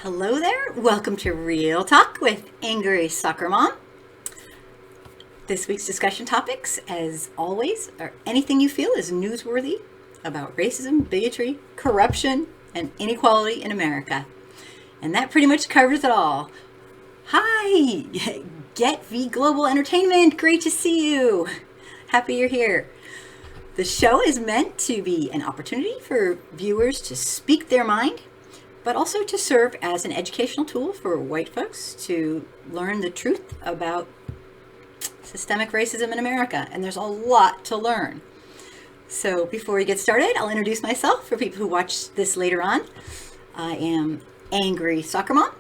Hello there. Welcome to Real Talk with Angry Soccer Mom. This week's discussion topics, as always, are anything you feel is newsworthy about racism, bigotry, corruption, and inequality in America. And that pretty much covers it all. Hi, Get V Global Entertainment. Great to see you. Happy you're here. The show is meant to be an opportunity for viewers to speak their mind, but also to serve as an educational tool for white folks to learn the truth about systemic racism in America. And there's a lot to learn. So before we get started, I'll introduce myself for people who watch this later on. I am Angry Soccer Mom.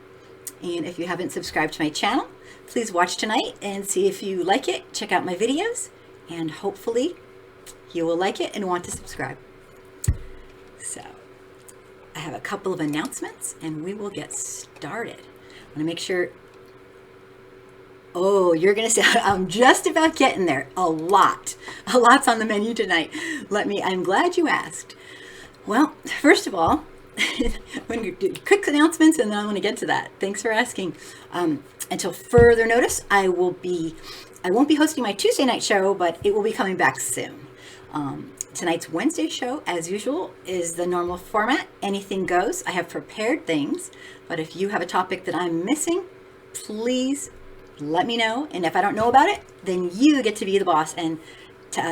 And if you haven't subscribed to my channel, please watch tonight and see if you like it. Check out my videos, and hopefully you will like it and want to subscribe. So I have a couple of announcements and we will get started. I want to make sure. Oh, you're going to say, I'm just about getting there. A lot's on the menu tonight. I'm glad you asked. Well, first of all, I'm going to do quick announcements and then I want to get to that. Thanks for asking. Until further notice, I won't be hosting my Tuesday night show, but it will be coming back soon. Tonight's Wednesday show, as usual, is the normal format. Anything goes. I have prepared things, but if you have a topic that I'm missing, please let me know. And if I don't know about it, then you get to be the boss and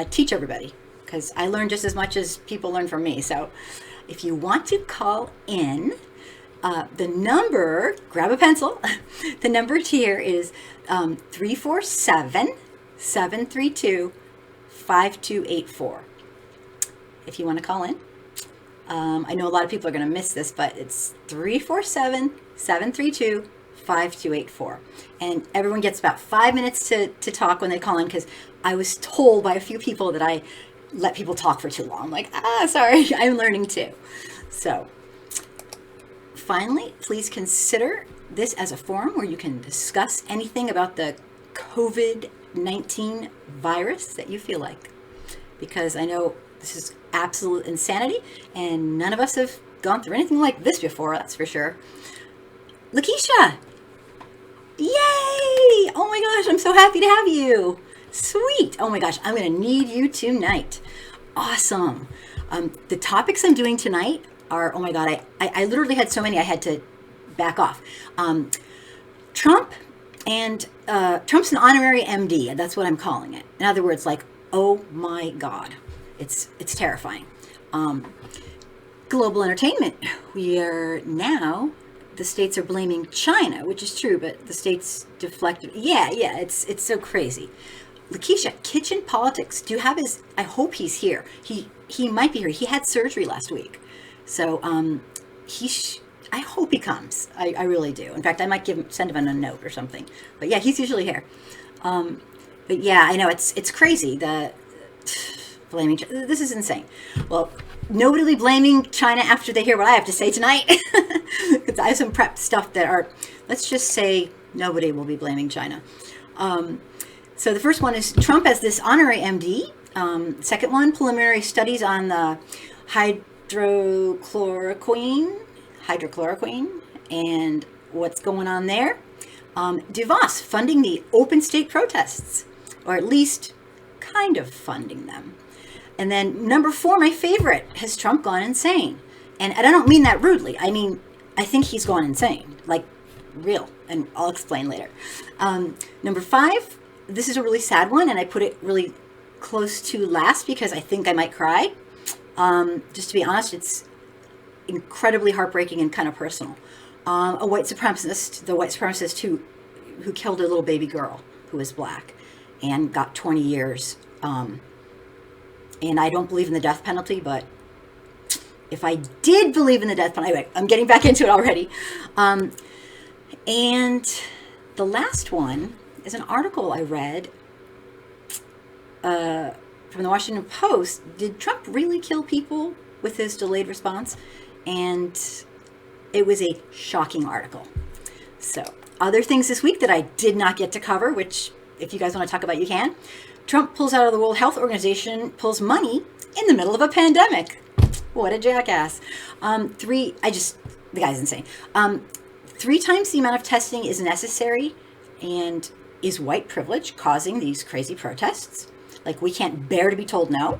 teach everybody, because I learn just as much as people learn from me. So if you want to call in, the number, grab a pencil. The number here is 347-732-5284. If you want to call in. I know a lot of people are going to miss this, but it's 347-732-5284. And everyone gets about 5 minutes to talk when they call in, because I was told by a few people that I let people talk for too long. I'm like, sorry, I'm learning too. So finally, please consider this as a forum where you can discuss anything about the COVID-19 virus that you feel like, because I know this is absolute insanity and none of us have gone through anything like this before, that's for sure. Lakeisha! Yay! Oh my gosh, I'm so happy to have you. Sweet. Oh my gosh, I'm going to need you tonight. Awesome. The topics I'm doing tonight are, oh my God, I literally had so many I had to back off. Trump and Trump's an honorary MD, and that's what I'm calling it. In other words, like, oh my God, it's terrifying. Global entertainment. The states are blaming China, which is true, but the states deflected. Yeah, it's so crazy. Lakeisha, kitchen politics. Do you have his? I hope he's here. He might be here. He had surgery last week, so I hope he comes. I really do. In fact, I might send him a note or something. But yeah, he's usually here. But yeah, I know it's crazy. Blaming. This is insane. Well, nobody will be blaming China after they hear what I have to say tonight. Because I have some prep stuff that are. Let's just say nobody will be blaming China. So the first one is Trump as this honorary MD. Second one, preliminary studies on the hydrochloroquine and what's going on there. DeVos funding the open state protests, or at least kind of funding them. And then number 4, my favorite, has Trump gone insane? And I don't mean that rudely. I mean, I think he's gone insane, like real, and I'll explain later. Number 5, this is a really sad one, and I put it really close to last because I think I might cry. Just to be honest, it's incredibly heartbreaking and kind of personal. The white supremacist who killed a little baby girl who was black and got 20 years. And I don't believe in the death penalty, but if I did believe in the death penalty, anyway, I'm getting back into it already. And the last one is an article I read from the Washington Post. Did Trump really kill people with his delayed response? And it was a shocking article. So other things this week that I did not get to cover, which if you guys want to talk about, you can. Trump pulls out of the World Health Organization, pulls money in the middle of a pandemic. What a jackass. The guy's insane. 3 times the amount of testing is necessary, and is white privilege causing these crazy protests? Like, we can't bear to be told no?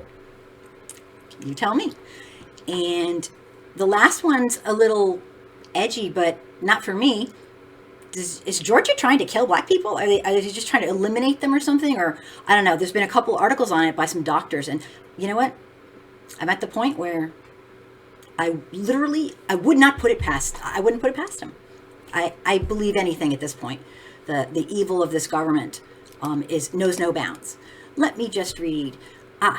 You tell me. And the last one's a little edgy, but not for me. Is Georgia trying to kill black people? Are they just trying to eliminate them or something? Or, I don't know. There's been a couple articles on it by some doctors. And you know what? I'm at the point where I wouldn't put it past them. I believe anything at this point. The evil of this government knows no bounds. Let me just read.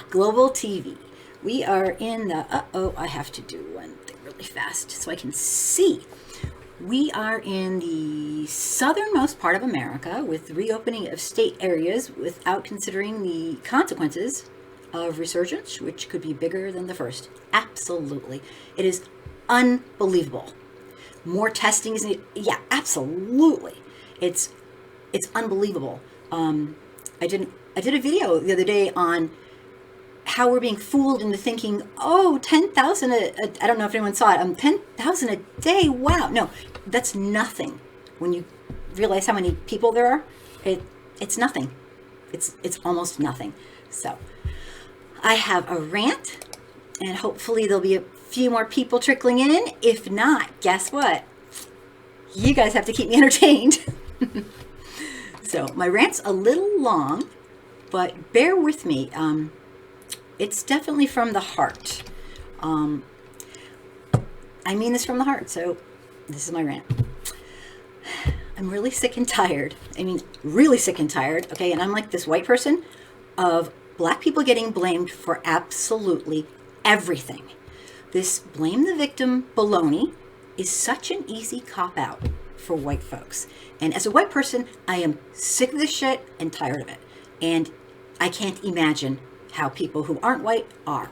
Global TV. We are in the, I have to do one thing really fast so I can see. We are in the southernmost part of America with reopening of state areas without considering the consequences of resurgence, which could be bigger than the first. Absolutely. It is unbelievable. More testing is needed. Yeah, absolutely. It's unbelievable. I did a video the other day on how we're being fooled into thinking, 10,000 I don't know if anyone saw it, 10,000 a day, wow. No, that's nothing. When you realize how many people there are, it's nothing. It's almost nothing. So I have a rant, and hopefully there'll be a few more people trickling in. If not, guess what? You guys have to keep me entertained. So my rant's a little long, but bear with me. It's definitely from the heart. I mean this from the heart, so this is my rant. I'm really sick and tired. I mean, really sick and tired, okay? And I'm like this white person of black people getting blamed for absolutely everything. This blame the victim baloney is such an easy cop-out for white folks. And as a white person, I am sick of this shit and tired of it. And I can't imagine how people who aren't white are.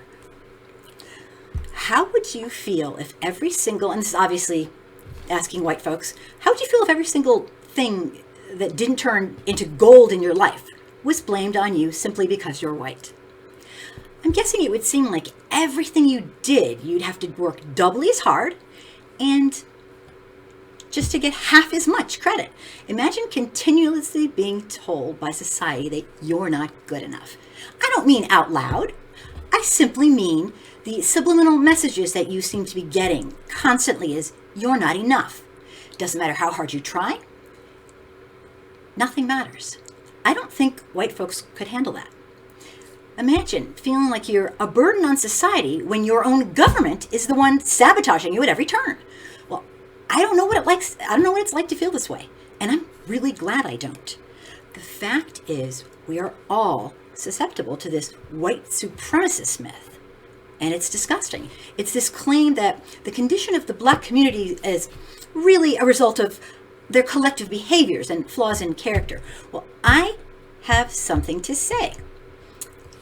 How would you feel if every single, and this is obviously asking white folks, how would you feel if every single thing that didn't turn into gold in your life was blamed on you simply because you're white? I'm guessing it would seem like everything you did, you'd have to work doubly as hard and just to get half as much credit. Imagine continuously being told by society that you're not good enough. I don't mean out loud. I simply mean the subliminal messages that you seem to be getting constantly is you're not enough. Doesn't matter how hard you try. Nothing matters. I don't think white folks could handle that. Imagine feeling like you're a burden on society when your own government is the one sabotaging you at every turn. Well, I don't know what it's like to feel this way, and I'm really glad I don't. The fact is, we are all susceptible to this white supremacist myth, and it's disgusting. It's this claim that the condition of the black community is really a result of their collective behaviors and flaws in character. Well, I have something to say.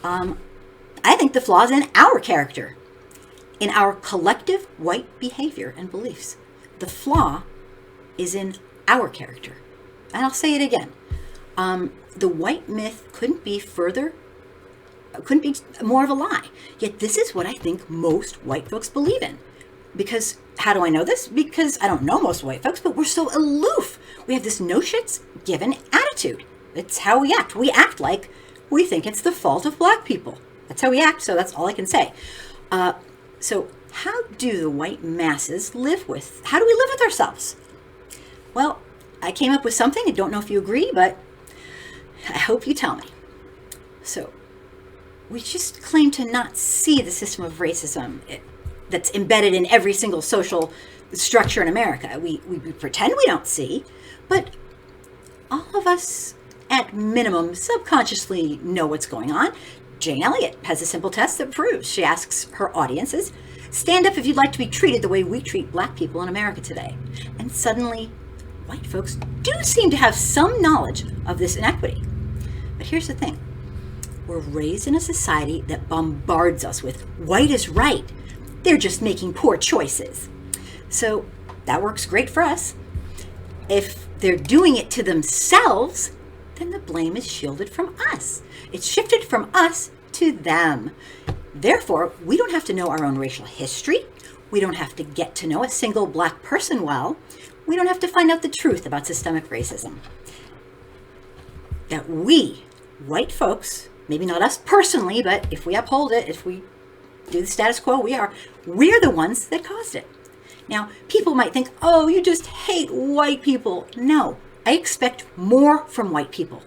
I think the flaw is in our character, in our collective white behavior and beliefs. The flaw is in our character. And I'll say it again. The white myth couldn't be more of a lie. Yet this is what I think most white folks believe in. Because, how do I know this? Because I don't know most white folks, but we're so aloof. We have this no shits given attitude. It's how we act. We act like we think it's the fault of black people. That's how we act, so that's all I can say. So how do the white masses how do we live with ourselves? Well, I came up with something. I don't know if you agree, but I hope you tell me. So we just claim to not see the system of racism that's embedded in every single social structure in America. We pretend we don't see, but all of us, at minimum, subconsciously know what's going on. Jane Elliott has a simple test that proves. She asks her audiences, stand up if you'd like to be treated the way we treat black people in America today. And suddenly, white folks do seem to have some knowledge of this inequity. But here's the thing. We're raised in a society that bombards us with white is right. They're just making poor choices. So that works great for us. If they're doing it to themselves, then the blame is shielded from us. It's shifted from us to them. Therefore, we don't have to know our own racial history. We don't have to get to know a single black person well. we don't have to find out the truth about systemic racism. That we, white folks, maybe not us personally, but if we uphold it, if we do the status quo, we're the ones that caused it. Now, people might think, oh, you just hate white people. No, I expect more from white people.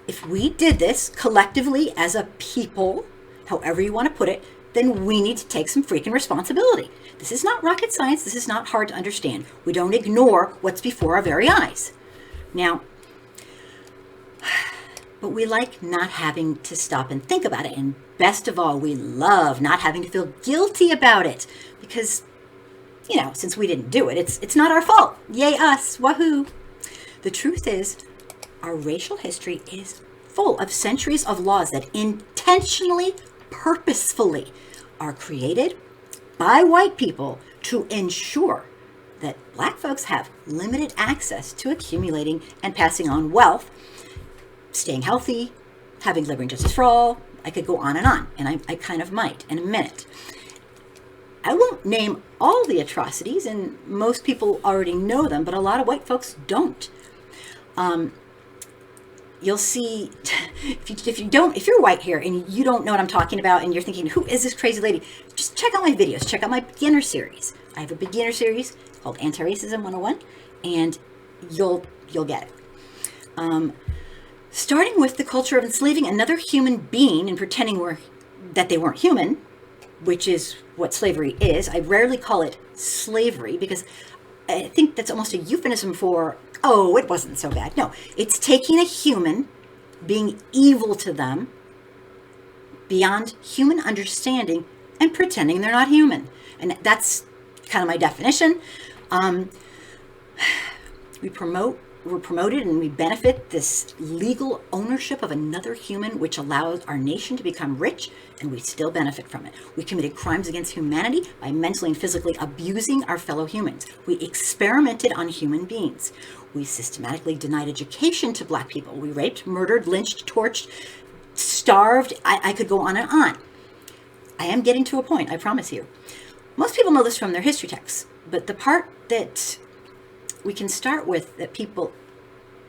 If we did this collectively as a people, however you want to put it, then we need to take some freaking responsibility. This is not rocket science. This is not hard to understand. We don't ignore what's before our very eyes. Now, but we like not having to stop and think about it. And best of all, we love not having to feel guilty about it because, since we didn't do it, it's not our fault. Yay us, wahoo. The truth is, our racial history is full of centuries of laws that intentionally, purposefully are created by white people to ensure that black folks have limited access to accumulating and passing on wealth, staying healthy, having liberty and justice for all. I could go on, and I kind of might in a minute. I won't name all the atrocities, and most people already know them, but a lot of white folks don't. You'll see, if you're white here and you don't know what I'm talking about and you're thinking, who is this crazy lady? Just check out my videos, check out my beginner series. I have a beginner series called Anti-Racism 101, and you'll get it. Starting with the culture of enslaving another human being and pretending that they weren't human, which is what slavery is. I rarely call it slavery because I think that's almost a euphemism for, oh, it wasn't so bad. No, it's taking a human, being evil to them, beyond human understanding, and pretending they're not human. And that's kind of my definition. We're promoted and we benefit this legal ownership of another human, which allows our nation to become rich, and we still benefit from it. We committed crimes against humanity by mentally and physically abusing our fellow humans. We experimented on human beings. We systematically denied education to black people. We raped, murdered, lynched, torched, starved. I could go on and on. I am getting to a point, I promise you. Most people know this from their history texts, but the part that we can start with, that people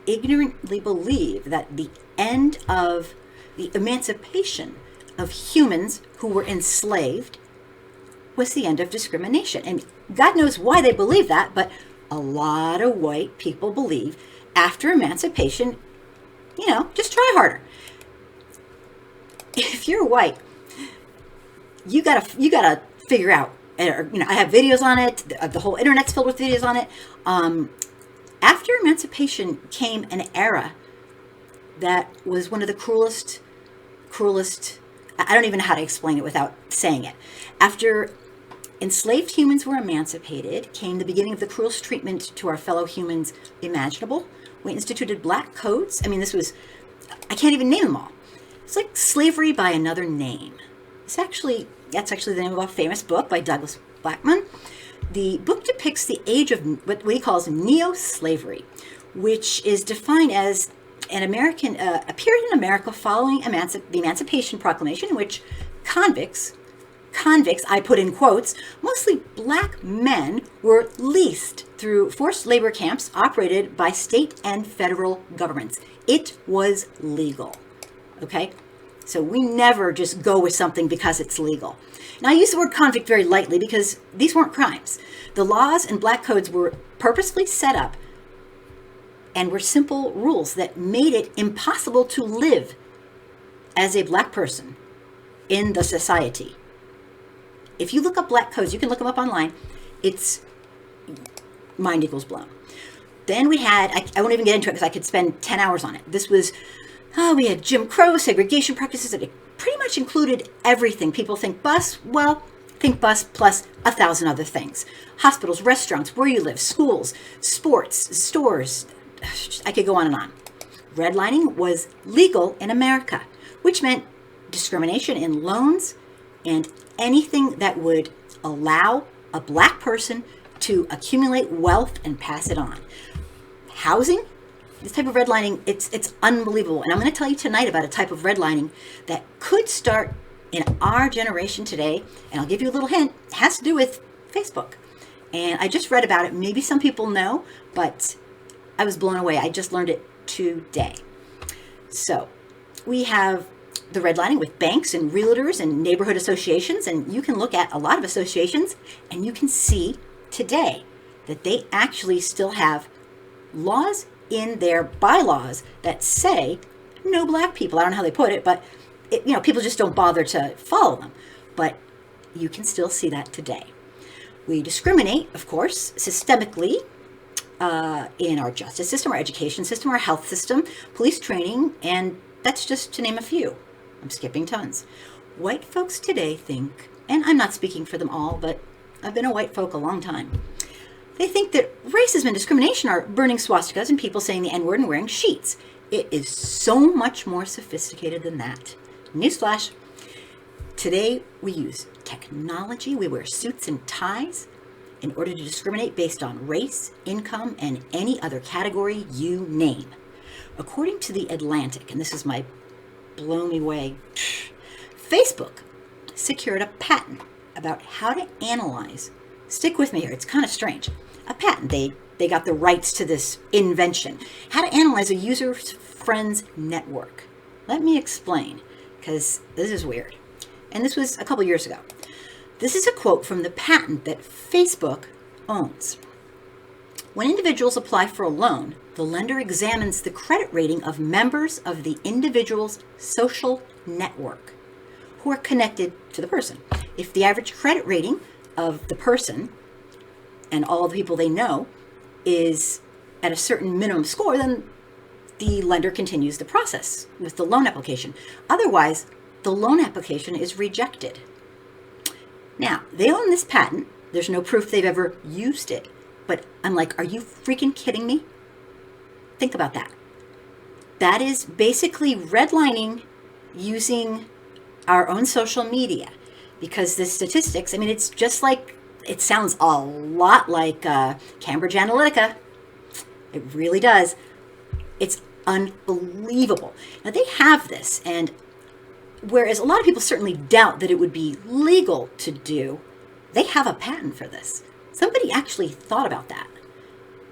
ignorantly believe that the end of the emancipation of humans who were enslaved was the end of discrimination. And God knows why they believe that, but a lot of white people believe after emancipation, just try harder. If you're white, you gotta figure out, I have videos on it. The whole internet's filled with videos on it. After emancipation came an era that was one of the cruelest, I don't even know how to explain it without saying it. After enslaved humans were emancipated, came the beginning of the cruelest treatment to our fellow humans imaginable. We instituted black codes. I can't even name them all. It's like slavery by another name. That's actually the name of a famous book by Douglas Blackmun. The book depicts the age of what he calls neo-slavery, which is defined as a period in America following the Emancipation Proclamation, in which convicts, I put in quotes, mostly black men, were leased through forced labor camps operated by state and federal governments. It was legal, okay? So we never just go with something because it's legal. Now, I use the word convict very lightly because these weren't crimes. The laws and black codes were purposefully set up and were simple rules that made it impossible to live as a black person in the society. If you look up black codes, you can look them up online. It's mind equals blown. Then we had, I won't even get into it because I could spend 10 hours on it. This was, we had Jim Crow, segregation practices, that pretty much included everything. People think bus, well, think bus plus 1,000 other things. Hospitals, restaurants, where you live, schools, sports, stores. I could go on and on. Redlining was legal in America, which meant discrimination in loans and anything that would allow a black person to accumulate wealth and pass it on. Housing, this type of redlining, it's unbelievable. And I'm going to tell you tonight about a type of redlining that could start in our generation today. And I'll give you a little hint. It has to do with Facebook. And I just read about it. Maybe some people know, but I was blown away. I just learned it today. So we have the redlining with banks and realtors and neighborhood associations. And you can look at a lot of associations and you can see today that they actually still have laws in their bylaws that say no black people. I don't know how they put it, but people just don't bother to follow them. But you can still see that today. We discriminate, of course, systemically in our justice system, our education system, our health system, police training, and that's just to name a few. I'm skipping tons. White folks today think, and I'm not speaking for them all, but I've been a white folk a long time. They think that racism and discrimination are burning swastikas and people saying the N-word and wearing sheets. It is so much more sophisticated than that. Newsflash. Today we use technology. We wear suits and ties in order to discriminate based on race, income, and any other category you name. According to The Atlantic, and this is my blow me away, Facebook secured a patent about how to analyze, stick with me here, it's kind of strange, a patent. They got the rights to this invention, how to analyze a user's friends network. Let me explain, because this is weird. And this was a couple years ago. This is a quote from the patent that Facebook owns. When individuals apply for a loan, the lender examines the credit rating of members of the individual's social network who are connected to the person. If the average credit rating of the person and all the people they know is at a certain minimum score, then the lender continues the process with the loan application. Otherwise, the loan application is rejected. Now, they own this patent. There's no proof they've ever used it. But I'm like, are you freaking kidding me? Think about that. That is basically redlining using our own social media. Because the statistics, it's just like, it sounds a lot like Cambridge Analytica. It really does. It's unbelievable. Now, they have this, and whereas a lot of people certainly doubt that it would be legal to do, they have a patent for this. Somebody actually thought about that.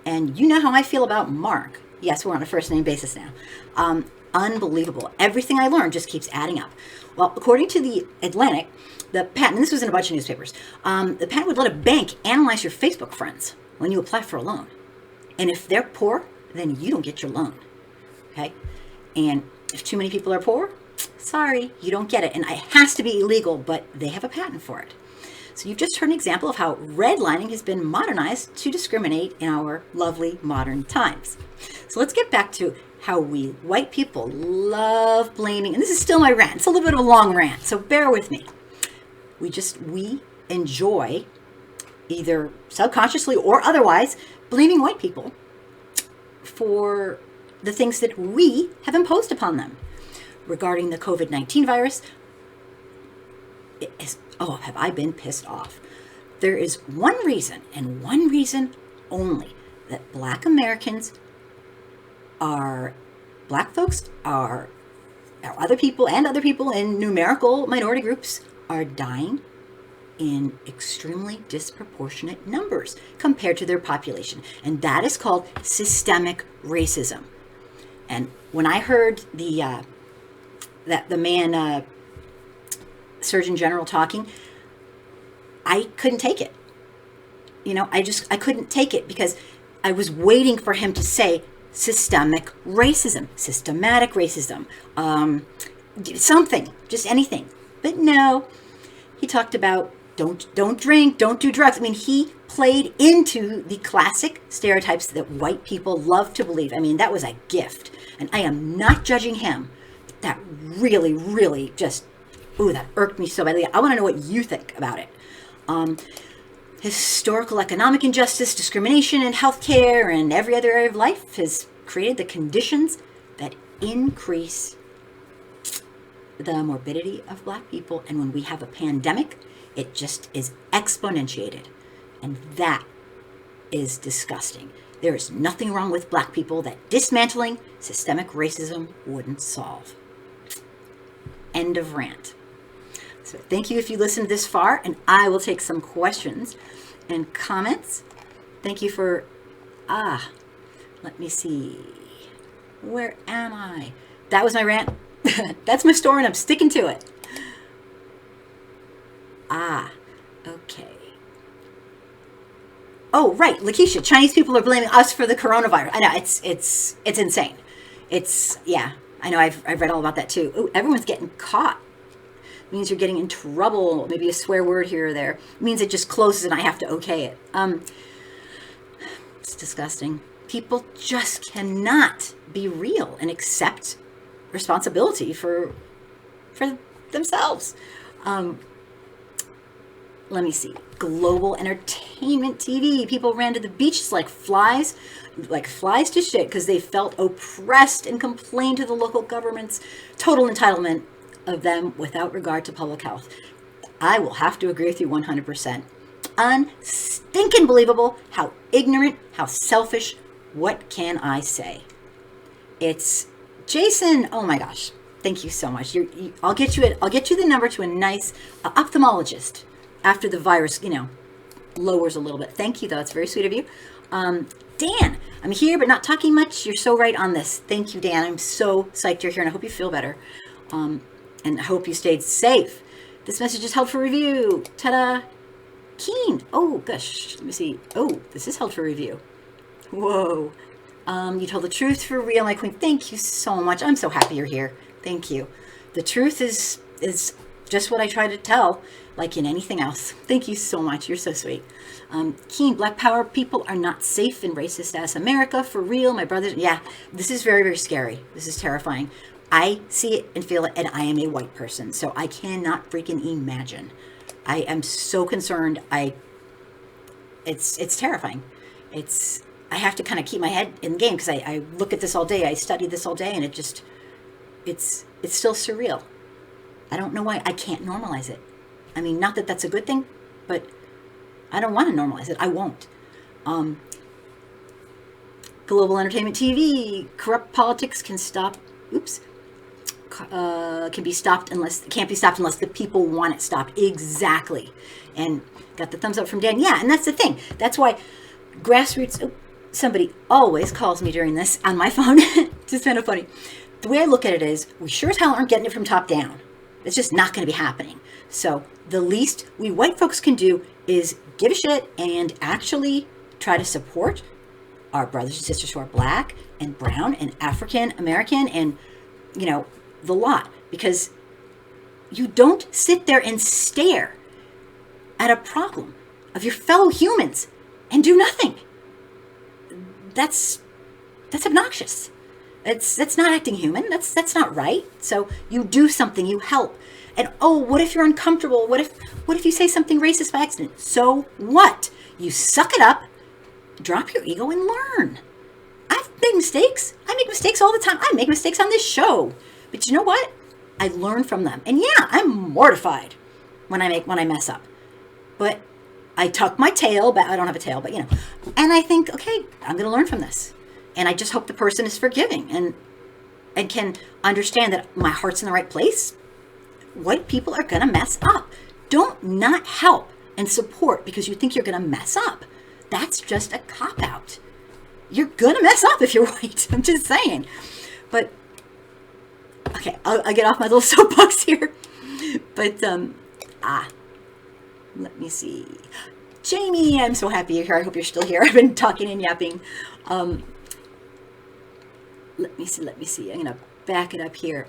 And you know how I feel about Mark. Yes, we're on a first name basis now. Unbelievable. Everything I learned just keeps adding up. Well, according to The Atlantic, the patent, and this was in a bunch of newspapers, the patent would let a bank analyze your Facebook friends when you apply for a loan. And if they're poor, then you don't get your loan. Okay? And if too many people are poor, sorry, you don't get it. And it has to be illegal, but they have a patent for it. So you've just heard an example of how redlining has been modernized to discriminate in our lovely modern times. So let's get back to how we white people love blaming, and this is still my rant. It's a little bit of a long rant, so bear with me. We enjoy, either subconsciously or otherwise, blaming white people for the things that we have imposed upon them. Regarding the COVID-19 virus, have I been pissed off? There is one reason, and one reason only, that black folks are other people in numerical minority groups are dying in extremely disproportionate numbers compared to their population. And that is called systemic racism. And when I heard the man, Surgeon General talking, I couldn't take it. I couldn't take it because I was waiting for him to say systemic racism, systematic racism, something, just anything. But no, he talked about don't drink, don't do drugs. He played into the classic stereotypes that white people love to believe. That was a gift. And I am not judging him. That really, really just, that irked me so badly. I want to know what you think about it. Historical economic injustice, discrimination in healthcare and every other area of life has created the conditions that increase the morbidity of black people. And when we have a pandemic, it just is exponentiated. And that is disgusting. There is nothing wrong with black people that dismantling systemic racism wouldn't solve. End of rant. So thank you if you listened this far, and I will take some questions and comments. Thank you for, let me see. Where am I? That was my rant. That's my story and I'm sticking to it. Okay. Oh, right, Lakeisha, Chinese people are blaming us for the coronavirus. I know, it's insane. Yeah, I know, I've read all about that too. Ooh, everyone's getting caught. It means you're getting in trouble. Maybe a swear word here or there. It means it just closes and I have to okay it. It's disgusting. People just cannot be real and accept responsibility for themselves. Let me see. Global entertainment TV. People ran to the beaches like flies to shit because they felt oppressed and complained to the local government's total entitlement of them without regard to public health. I will have to agree with you 100%. Unstinking believable. How ignorant, how selfish. What can I say? It's Jason. Oh my gosh. Thank you so much. I'll get you the number to a nice ophthalmologist after the virus, lowers a little bit. Thank you, though. It's very sweet of you. Dan, I'm here, but not talking much. You're so right on this. Thank you, Dan. I'm so psyched you're here, and I hope you feel better. And I hope you stayed safe. This message is held for review. Ta-da. Keen. Oh, gosh. Let me see. Oh, this is held for review. Whoa. You told the truth for real, my queen. Thank you so much. I'm so happy you're here. Thank you. The truth is just what I try to tell, like in anything else. Thank you so much. You're so sweet. Keen, Black Power people are not safe in racist ass America. For real, my brothers. Yeah, this is very, very scary. This is terrifying. I see it and feel it, and I am a white person, so I cannot freaking imagine. I am so concerned. It's terrifying. I have to kind of keep my head in the game because I look at this all day. I study this all day, and it's still surreal. I don't know why I can't normalize it. I mean, not that that's a good thing, but I don't want to normalize it. I won't. Global entertainment TV, corrupt politics can stop. Can't be stopped unless the people want it stopped. Exactly. And got the thumbs up from Dan. Yeah, and that's the thing. That's why grassroots. Somebody always calls me during this on my phone. It's just kind of funny. The way I look at it is, we sure as hell aren't getting it from top down. It's just not going to be happening. So the least we white folks can do is give a shit and actually try to support our brothers and sisters who are black and brown and African American and, the lot. Because you don't sit there and stare at a problem of your fellow humans and do nothing. That's obnoxious. That's not acting human. That's not right. So you do something, you help. And what if you're uncomfortable? What if you say something racist by accident? So what? You suck it up, drop your ego, and learn. I've made mistakes. I make mistakes all the time. I make mistakes on this show. But you know what? I learn from them. And yeah, I'm mortified when I mess up. But I tuck my tail, but I don't have a tail, but and I think, okay, I'm going to learn from this. And I just hope the person is forgiving and can understand that my heart's in the right place. White people are going to mess up. Don't not help and support because you think you're going to mess up. That's just a cop-out. You're going to mess up if you're white. I'm just saying. But, okay, I'll get off my little soapbox here. But, let me see. Jamie, I'm so happy you're here. I hope you're still here. I've been talking and yapping. Let me see. I'm going to back it up here.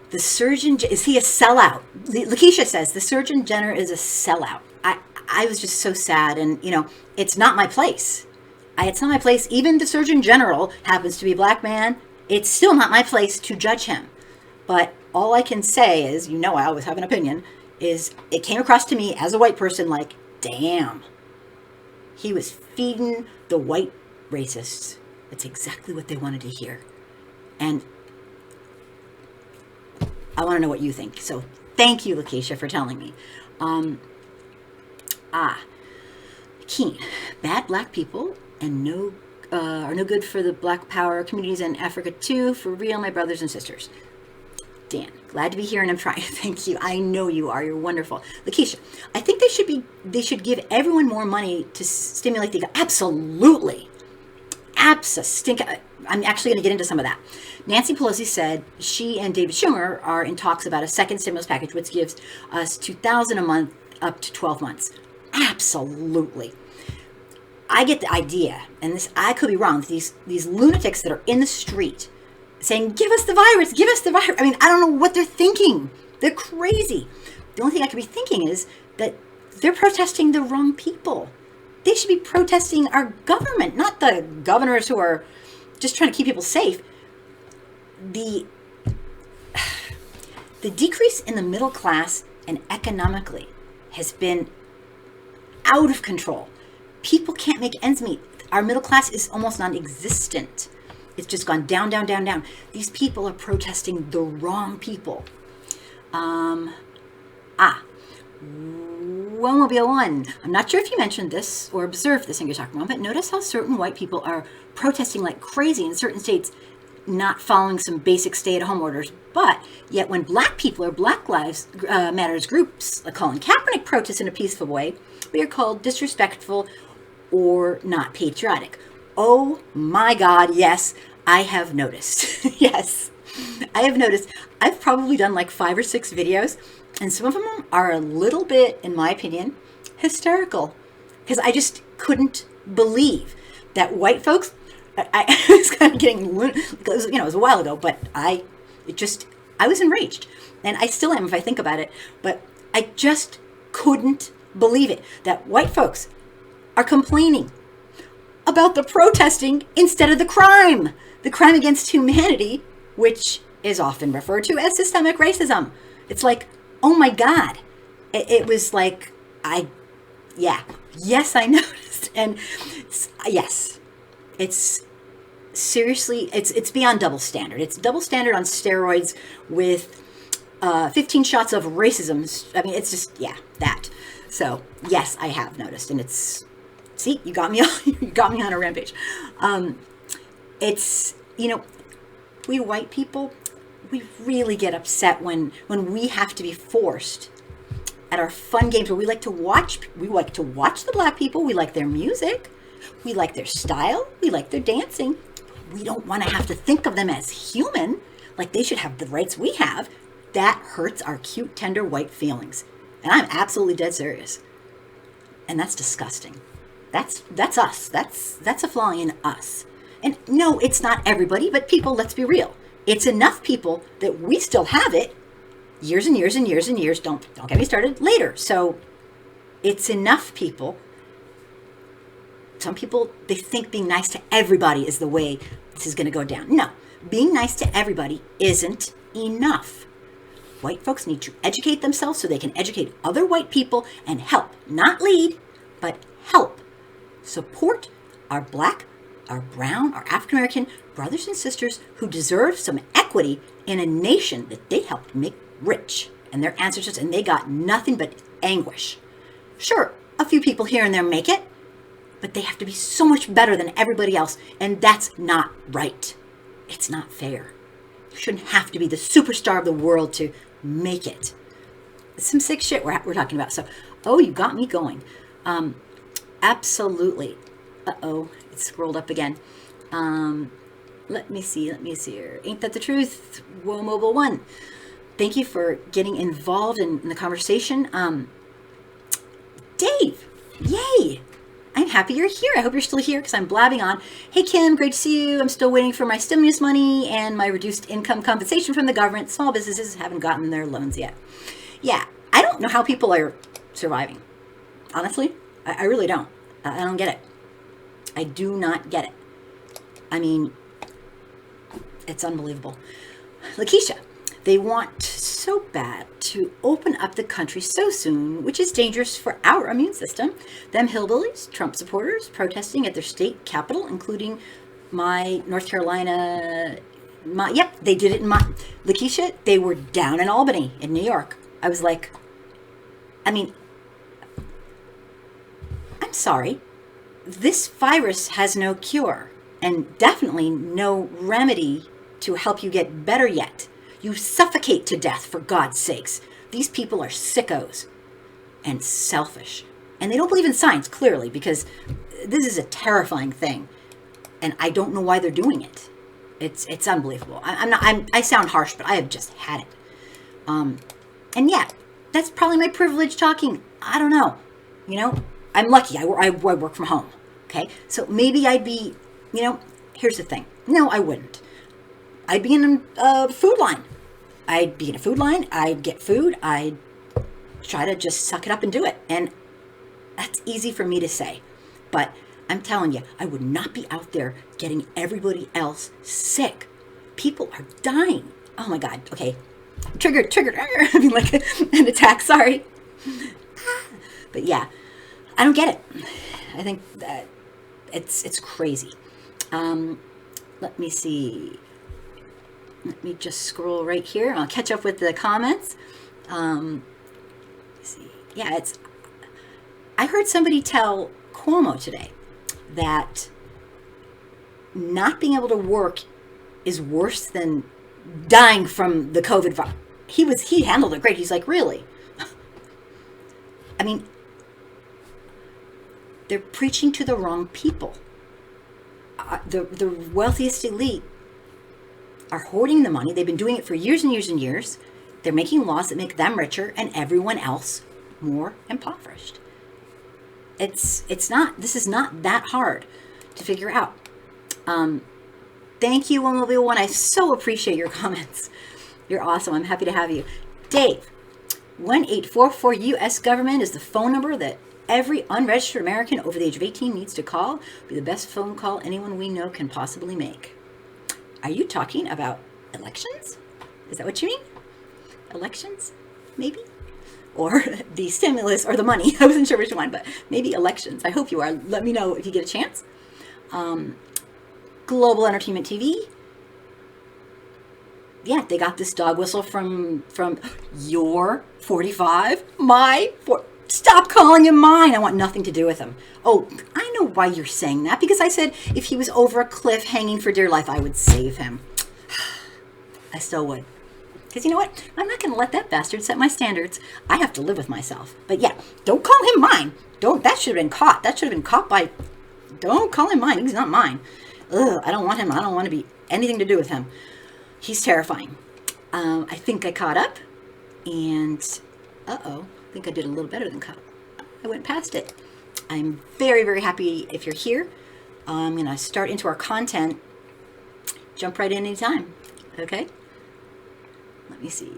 The Surgeon, is he a sellout? Lakeisha says, the Surgeon General is a sellout. I was just so sad. And, it's not my place. It's not my place. Even the Surgeon General happens to be a black man. It's still not my place to judge him. But all I can say is, I always have an opinion, is it came across to me as a white person like, damn, he was feeding the white racists. That's exactly what they wanted to hear. And I want to know what you think. So thank you, Lakeisha, for telling me. Keen. Bad black people and no are no good for the Black Power communities in Africa too. For real, my brothers and sisters. Dan, glad to be here, and I'm trying. Thank you. I know you are. You're wonderful. Lakeisha, I think they should give everyone more money to stimulate the economy. Absolutely. I'm actually going to get into some of that. Nancy Pelosi said she and David Schumer are in talks about a second stimulus package, which gives us $2,000 a month up to 12 months. Absolutely. I get the idea, and this, I could be wrong. These lunatics that are in the street saying, give us the virus, give us the virus. I mean, I don't know what they're thinking. They're crazy. The only thing I could be thinking is that they're protesting the wrong people. They should be protesting our government, not the governors who are just trying to keep people safe. The decrease in the middle class and economically has been out of control. People can't make ends meet. Our middle class is almost non-existent. It's just gone down, down, down, down. These people are protesting the wrong people. Womobile 1. I'm not sure if you mentioned this or observed this in your talk, Mom, but notice how certain white people are protesting like crazy in certain states, not following some basic stay-at-home orders. But yet when black people or Black Lives Matters groups like Colin Kaepernick protest in a peaceful way, we are called disrespectful or not patriotic. Oh my God, yes, I have noticed. Yes, I have noticed. I've probably done like 5 or 6 videos, and some of them are a little bit, in my opinion, hysterical. Because I just couldn't believe that white folks, I was kind of getting, it was a while ago, but I was enraged. And I still am if I think about it, but I just couldn't believe it, that white folks are complaining about the protesting instead of the crime against humanity, which is often referred to as systemic racism. It's like, oh my God. It was like, yes, I noticed. And yes, it's seriously, it's beyond double standard. It's double standard on steroids with 15 shots of racism. I mean, it's just, that. So yes, I have noticed, and it's, see, you got me on a rampage. It's, we white people, we really get upset when we have to be forced at our fun games where we like to watch the black people. We like their music. We like their style. We like their dancing. We don't want to have to think of them as human, like they should have the rights we have. That hurts our cute, tender white feelings. And I'm absolutely dead serious. And that's disgusting. That's us. That's a flaw in us. And no, it's not everybody, but people, let's be real. It's enough people that we still have it years and years and years and years. Don't get me started later. So it's enough people. Some people, they think being nice to everybody is the way this is going to go down. No, being nice to everybody isn't enough. White folks need to educate themselves so they can educate other white people and help, not lead, but help support our black, our brown, our African American brothers and sisters who deserve some equity in a nation that they helped make rich. And their ancestors, and they got nothing but anguish. Sure, a few people here and there make it, but they have to be so much better than everybody else, and that's not right. It's not fair. You shouldn't have to be the superstar of the world to make it. It's some sick shit we're talking about. So, you got me going. Absolutely. It scrolled up again. Let me see here. Ain't that the truth? Whoa, Mobile 1. Thank you for getting involved in the conversation. Dave, yay. I'm happy you're here. I hope you're still here because I'm blabbing on. Hey, Kim, great to see you. I'm still waiting for my stimulus money and my reduced income compensation from the government. Small businesses haven't gotten their loans yet. Yeah, I don't know how people are surviving. Honestly, I really don't. I don't get it. I do not get it. I mean, it's unbelievable. Lakeisha, they want so bad to open up the country so soon, which is dangerous for our immune system. Them hillbillies, Trump supporters, protesting at their state capitol, including my North Carolina. They did it in my Lakeisha. They were down in Albany, in New York. I was like, I'm sorry. This virus has no cure. and definitely no remedy to help you get better yet. You suffocate to death, for God's sakes. These people are sickos and selfish. And they don't believe in science, clearly, because this is a terrifying thing. And I don't know why they're doing it. It's unbelievable. I sound harsh, but I have just had it. And yeah, that's probably my privilege talking. I don't know. I'm lucky. I work from home. Okay. So maybe I'd be, here's the thing. No, I wouldn't. I'd be in a food line. I'd be in a food line. I'd get food. I'd try to just suck it up and do it. And that's easy for me to say. But I'm telling you, I would not be out there getting everybody else sick. People are dying. Oh my God. Okay. Triggered. I mean, like an attack. Sorry. But yeah, I don't get it. I think that it's crazy. Let me see. Let me just scroll right here. I'll catch up with the comments. Let's see. Yeah, I heard somebody tell Cuomo today that not being able to work is worse than dying from the COVID virus. He handled it great. He's like, really? I mean, they're preaching to the wrong people. The wealthiest elite are hoarding the money. They've been doing it for years and years and years. They're making laws that make them richer and everyone else more impoverished. This is not that hard to figure out. Thank you, Mobile One. I so appreciate your comments. You're awesome. I'm happy to have you. Dave, 1-844 U.S. government is the phone number that every unregistered American over the age of 18 needs to call. Be the best phone call anyone we know can possibly make. Are you talking about elections? Is that what you mean? Elections? Maybe? Or the stimulus or the money. I wasn't sure which one, but maybe elections. I hope you are. Let me know if you get a chance. Global Entertainment TV. Yeah, they got this dog whistle from your 45. Stop calling him mine. I want nothing to do with him. Oh, I know why you're saying that. Because I said if he was over a cliff hanging for dear life, I would save him. I still would. Because you know what? I'm not going to let that bastard set my standards. I have to live with myself. But yeah, don't call him mine. That should have been caught. That should have been caught by... Don't call him mine. He's not mine. Ugh, I don't want him. I don't want to be anything to do with him. He's terrifying. I think I caught up. And... I think I did a little better than caught up. I went past it. I'm very, very happy if you're here. I'm going to start into our content. Jump right in anytime. Okay? Let me see.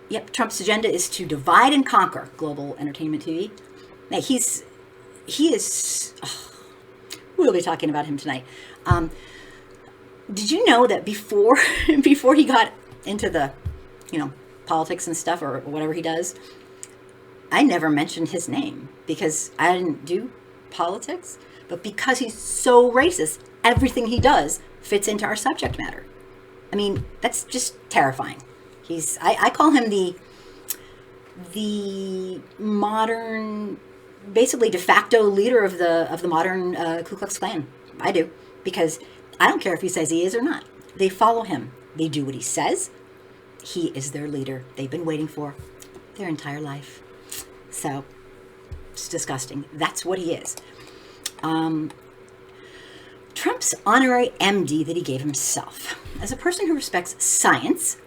Yep, Trump's agenda is to divide and conquer. Global Entertainment TV. Now, he is... we'll be talking about him tonight. Did you know that before he got into the, politics and stuff or whatever he does, I never mentioned his name because I didn't do politics, but because he's so racist, everything he does fits into our subject matter. I mean, that's just terrifying. I call him the modern, basically de facto leader of the modern Ku Klux Klan. I do, because I don't care if he says he is or not. They follow him. They do what he says. He is their leader. They've been waiting for their entire life. So it's disgusting. That's what he is. Trump's honorary MD that he gave himself. As a person who respects science,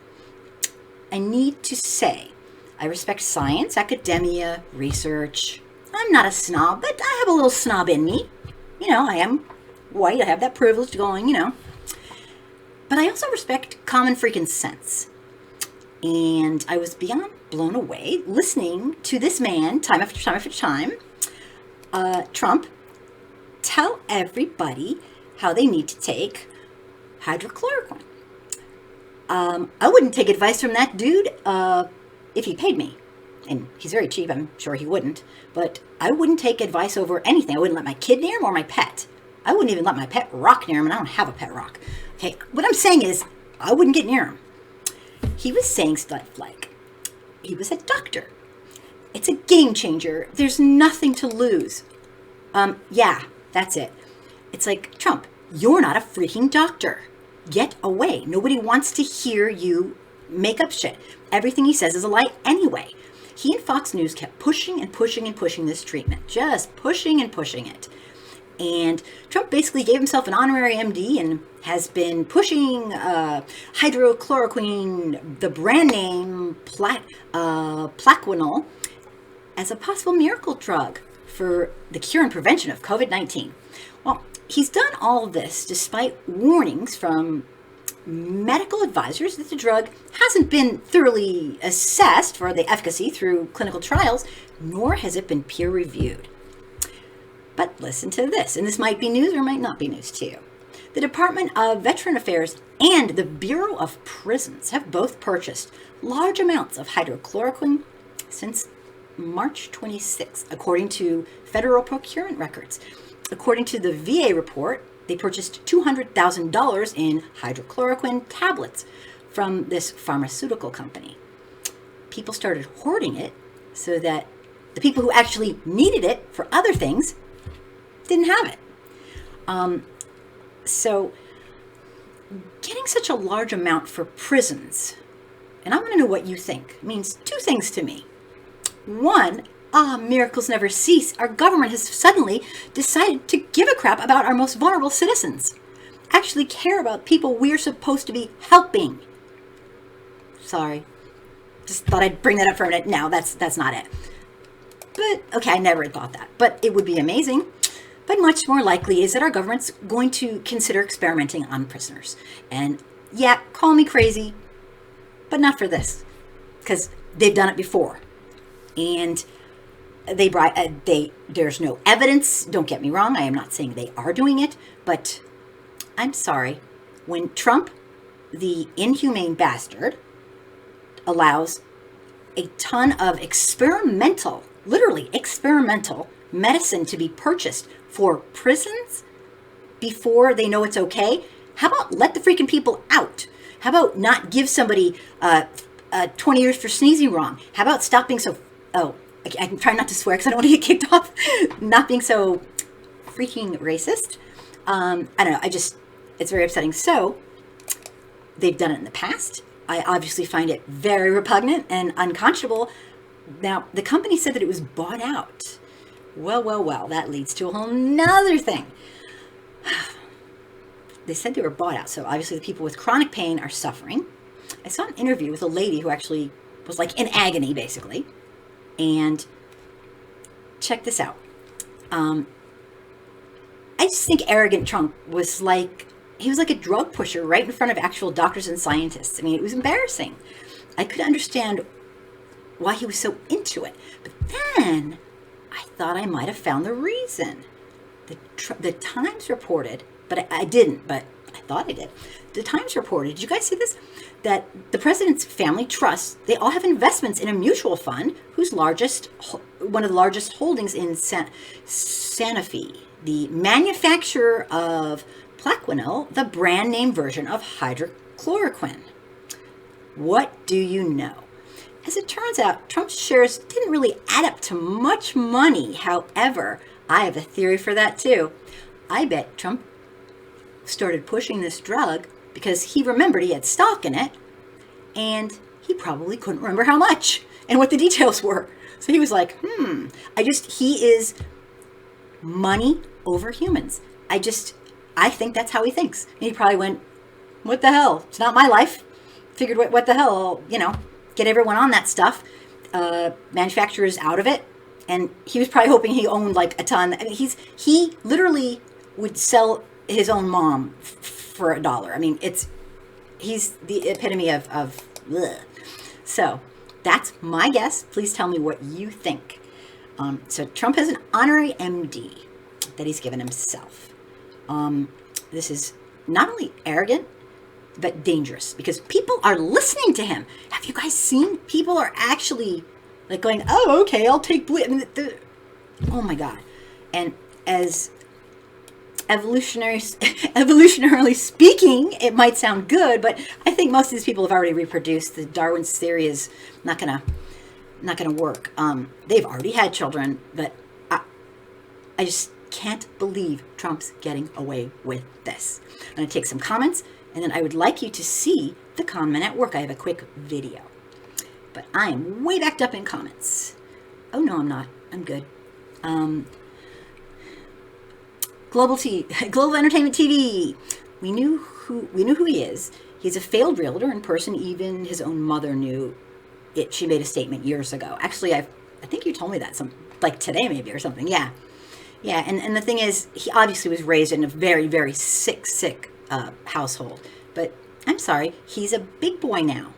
I need to say I respect science, academia, research. I'm not a snob, but I have a little snob in me. I am white. I have that privilege going, But I also respect common freaking sense. And I was beyond blown away listening to this man, time after time after time, Trump, tell everybody how they need to take hydrochloroquine. I wouldn't take advice from that dude if he paid me. And he's very cheap, I'm sure he wouldn't. But I wouldn't take advice over anything. I wouldn't let my kid near him or my pet. I wouldn't even let my pet rock near him, and I don't have a pet rock. Okay, what I'm saying is I wouldn't get near him. He was saying stuff like, he was a doctor. It's a game changer. There's nothing to lose. Yeah, that's it. It's like, Trump, You're not a freaking doctor. Get away. Nobody wants to hear you make up shit. Everything he says is a lie anyway. He and Fox News kept pushing and pushing and pushing this treatment, just pushing and pushing it. And Trump basically gave himself an honorary MD and has been pushing hydrochloroquine, the brand name Plaquenil, as a possible miracle drug for the cure and prevention of COVID-19. Well, he's done all of this despite warnings from medical advisors that the drug hasn't been thoroughly assessed for the efficacy through clinical trials, nor has it been peer-reviewed. But listen to this, and this might be news or might not be news to you. The Department of Veteran Affairs and the Bureau of Prisons have both purchased large amounts of hydrochloroquine since March 26, according to federal procurement records. According to the VA report, they purchased $200,000 in hydrochloroquine tablets from this pharmaceutical company. People started hoarding it so that the people who actually needed it for other things didn't have it. So getting such a large amount for prisons, and I want to know what you think, means two things to me. One, miracles never cease. Our government has suddenly decided to give a crap about our most vulnerable citizens. Actually care about people we're supposed to be helping. Sorry. Just thought I'd bring that up for a minute. No, that's not it. But, okay, I never had thought that. But it would be amazing. But much more likely is that our government's going to consider experimenting on prisoners. And yeah, call me crazy, but not for this. Because they've done it before. And there's no evidence. Don't get me wrong. I am not saying they are doing it. But I'm sorry. When Trump, the inhumane bastard, allows a ton of literally experimental medicine to be purchased for prisons before they know it's okay, how about let the freaking people out? How about not give somebody 20 years for sneezing wrong? How about stop being so, I'm trying not to swear because I don't want to get kicked off, not being so freaking racist. I don't know, it's very upsetting. So, they've done it in the past. I obviously find it very repugnant and unconscionable. Now, the company said that it was bought out. Well, that leads to a whole nother thing. They said they were bought out, so obviously the people with chronic pain are suffering. I saw an interview with a lady who actually was like in agony, basically. And check this out. I just think arrogant Trump was like a drug pusher right in front of actual doctors and scientists. I mean, it was embarrassing. I could understand why he was so into it. But then I thought I might have found the reason. The Times reported, but I didn't, but I thought I did. The Times reported, did you guys see this? That the president's family trusts, they all have investments in a mutual fund whose one of the largest holdings in Sanofi, the manufacturer of Plaquenil, the brand name version of hydrochloroquine. What do you know? As it turns out, Trump's shares didn't really add up to much money. However, I have a theory for that too. I bet Trump started pushing this drug because he remembered he had stock in it, and he probably couldn't remember how much and what the details were. So he was like, he is money over humans. I think that's how he thinks. And he probably went, what the hell? It's not my life. Figured, what the hell, get everyone on that stuff. Manufacturers out of it. And he was probably hoping he owned like a ton. I mean, he literally would sell his own mom for $1. I mean, he's the epitome of bleh. So that's my guess. Please tell me what you think. So Trump has an honorary MD that he's given himself. This is not only arrogant, but dangerous because people are listening to him. Have you guys seen? People are actually like going, oh, okay, I'll take bleed. I mean, oh my God. And as evolutionarily speaking, it might sound good, but I think most of these people have already reproduced. The Darwin's theory is not gonna work. They've already had children, but I just can't believe Trump's getting away with this. I'm going to take some comments, and then I would like you to see the con men at work. I have a quick video. But I am way backed up in comments. Oh, no, I'm not. I'm good. Global Entertainment TV. We knew who he is. He's a failed realtor in person. Even his own mother knew it. She made a statement years ago. Actually, I think you told me that like today maybe or something. Yeah. And the thing is, he obviously was raised in a very, very sick household. But I'm sorry, he's a big boy now.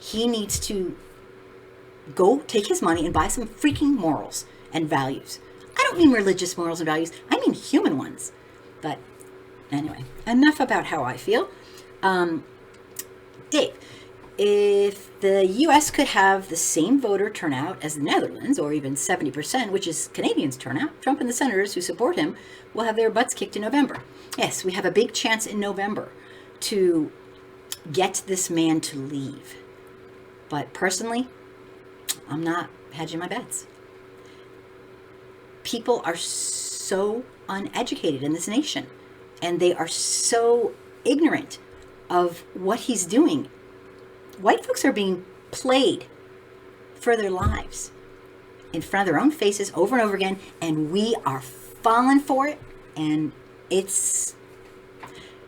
He needs to go take his money and buy some freaking morals and values. I don't mean religious morals and values. I mean human ones. But anyway, enough about how I feel. Dave, if the U.S. could have the same voter turnout as the Netherlands, or even 70%, which is Canadians' turnout, Trump and the senators who support him will have their butts kicked in November. Yes, we have a big chance in November to get this man to leave. But personally, I'm not hedging my bets. People are so uneducated in this nation, and they are so ignorant of what he's doing. White folks are being played for their lives in front of their own faces over and over again, and we are falling for it. And it's,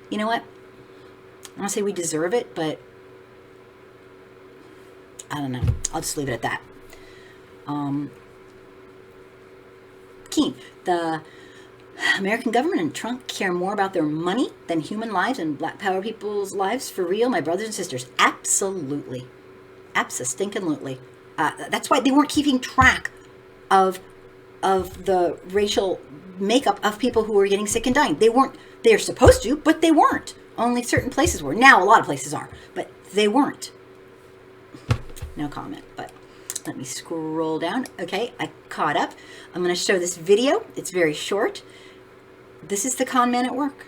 you know what? I don't say we deserve it, but I don't know. I'll just leave it at that. Keen, the American government and Trump care more about their money than human lives and Black Power people's lives for real, my brothers and sisters. Absolutely. Abso-stinkin-lutely. That's why they weren't keeping track of the racial makeup of people who were getting sick and dying. They're supposed to, but they weren't. Only certain places were. Now a lot of places are, but they weren't. No comment, but let me scroll down. Okay, I caught up. I'm going to show this video. It's very short. This is the con man at work.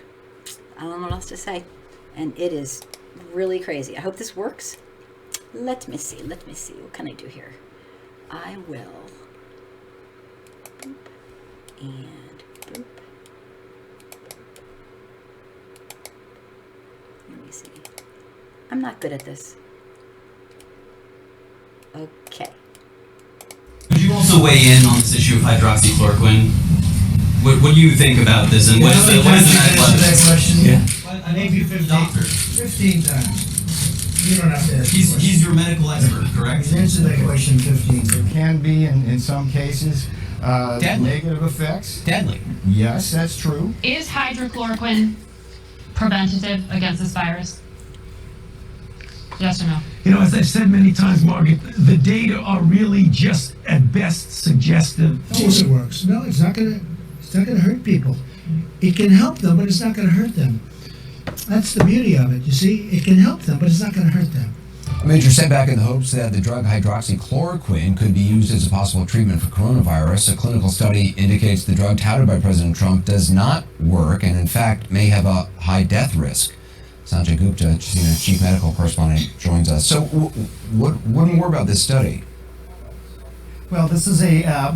I don't know what else to say. And it is really crazy. I hope this works. Let me see. What can I do here? I will. Boop. And boop. Let me see. I'm not good at this. Okay. Would you also weigh in on this issue of hydroxychloroquine? What do you think about this, and what is the medical evidence? Yeah. I named you 15 times. You don't have to ask. He's your medical expert, correct? He's answered that question 15 times. It can be, in some cases, Deadly. negative effects. Deadly. Yes, that's true. Is hydrochloroquine preventative against this virus? Yes or no? You know, as I've said many times, Margaret, the data are really just at best suggestive. Of course it works. No, it's not gonna hurt people. It can help them, but it's not gonna hurt them. That's the beauty of it. You see, it can help them, but it's not gonna hurt them. A major setback in the hopes that the drug hydroxychloroquine could be used as a possible treatment for coronavirus. A clinical study indicates the drug touted by President Trump does not work and, in fact, may have a high death risk. Sanjay Gupta, CNN's chief medical correspondent, joins us. So, what more about this study? Well, this is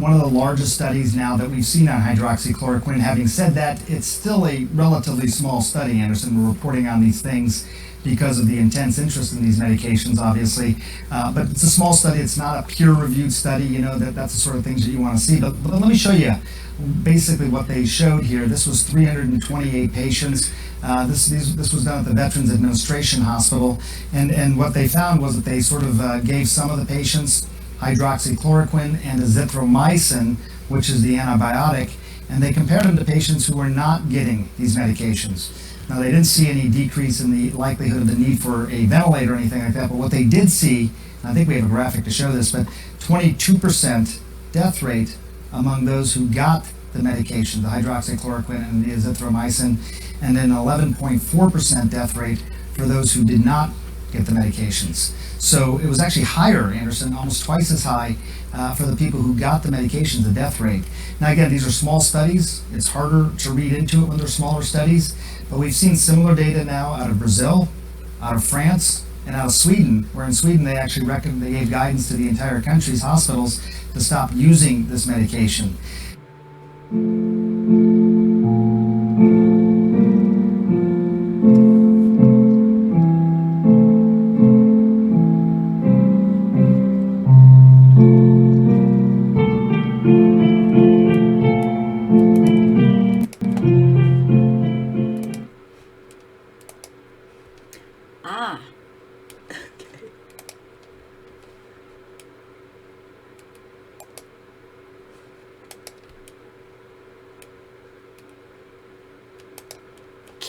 one of the largest studies now that we've seen on hydroxychloroquine. Having said that, it's still a relatively small study, Anderson. We're reporting on these things because of the intense interest in these medications, obviously. But it's a small study. It's not a peer-reviewed study. You know, that's the sort of things that you want to see. But let me show you basically what they showed here. This was 328 patients. This was done at the Veterans Administration Hospital. And what they found was that they sort of gave some of the patients hydroxychloroquine and azithromycin, which is the antibiotic, and they compared them to patients who were not getting these medications. Now, they didn't see any decrease in the likelihood of the need for a ventilator or anything like that, but what they did see, and I think we have a graphic to show this, but 22% death rate among those who got the medication, the hydroxychloroquine and the azithromycin, and then 11.4% death rate for those who did not get the medications. So it was actually higher, Anderson, almost twice as high for the people who got the medications, the death rate. Now again, these are small studies. It's harder to read into it when they're smaller studies, but we've seen similar data now out of Brazil, out of France, and out of Sweden, where in Sweden they actually they gave guidance to the entire country's hospitals to stop using this medication.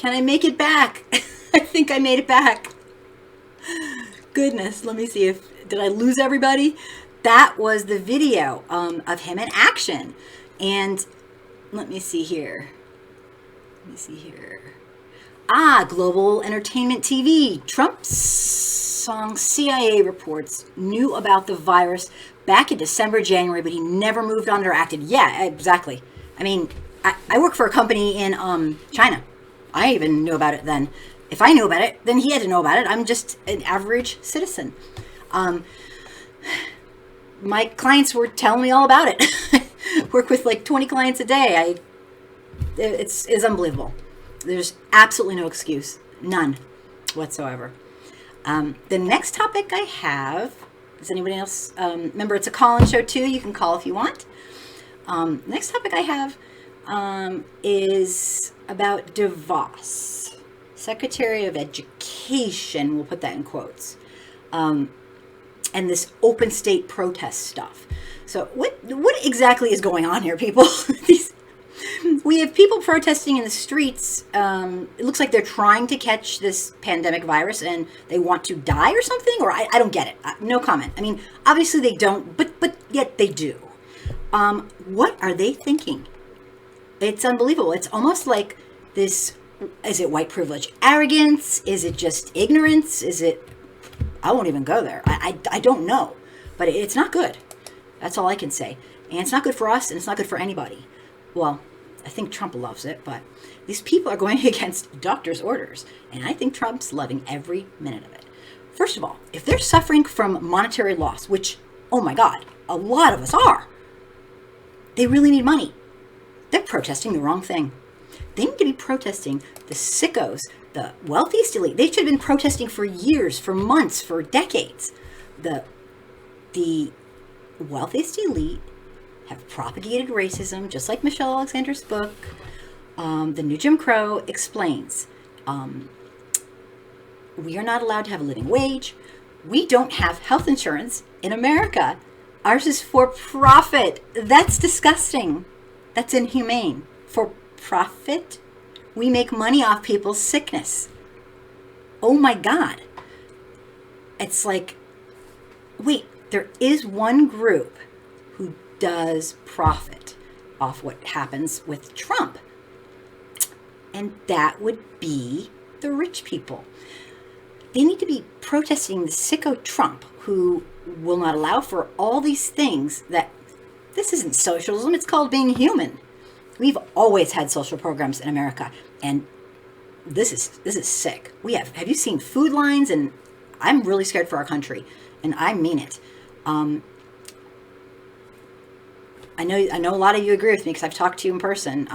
Can I make it back? I think I made it back. Goodness, let me see did I lose everybody? That was the video of him in action. And let me see here. Global Entertainment TV. Trump's song CIA reports knew about the virus back in December, January, but he never moved on or acted. Yeah, exactly. I mean, I work for a company in China. I even knew about it then. If I knew about it, then he had to know about it. I'm just an average citizen. My clients were telling me all about it. Work with like 20 clients a day. It's unbelievable. There's absolutely no excuse. None whatsoever. The next topic I have, does anybody else, remember it's a call-in show too. You can call if you want. Next topic I have is about DeVos, Secretary of Education, we'll put that in quotes, and this open state protest stuff. So what exactly is going on here, people? We have people protesting in the streets. It looks like they're trying to catch this pandemic virus and they want to die or something, or I don't get it. No comment. I mean, obviously they don't, but yet they do. What are they thinking? It's unbelievable. It's almost like this, is it white privilege arrogance? Is it just ignorance? Is it, I won't even go there. I don't know, but it's not good. That's all I can say. And it's not good for us and it's not good for anybody. Well, I think Trump loves it, but these people are going against doctors' orders, and I think Trump's loving every minute of it. First of all, if they're suffering from monetary loss, which, oh my God, a lot of us are, they really need money. They're protesting the wrong thing. They need to be protesting the sickos, the wealthiest elite. They should have been protesting for years, for months, for decades. The wealthiest elite have propagated racism, just like Michelle Alexander's book, The New Jim Crow, explains. We are not allowed to have a living wage. We don't have health insurance in America. Ours is for profit. That's disgusting. That's inhumane. For profit? We make money off people's sickness. Oh my God. It's like, wait, there is one group who does profit off what happens with Trump. And that would be the rich people. They need to be protesting the sicko Trump, who will not allow for all these things that, this isn't socialism, it's called being human. We've always had social programs in America, and this is sick. Have you seen food lines? And I'm really scared for our country, and I mean it. I know a lot of you agree with me because I've talked to you in person.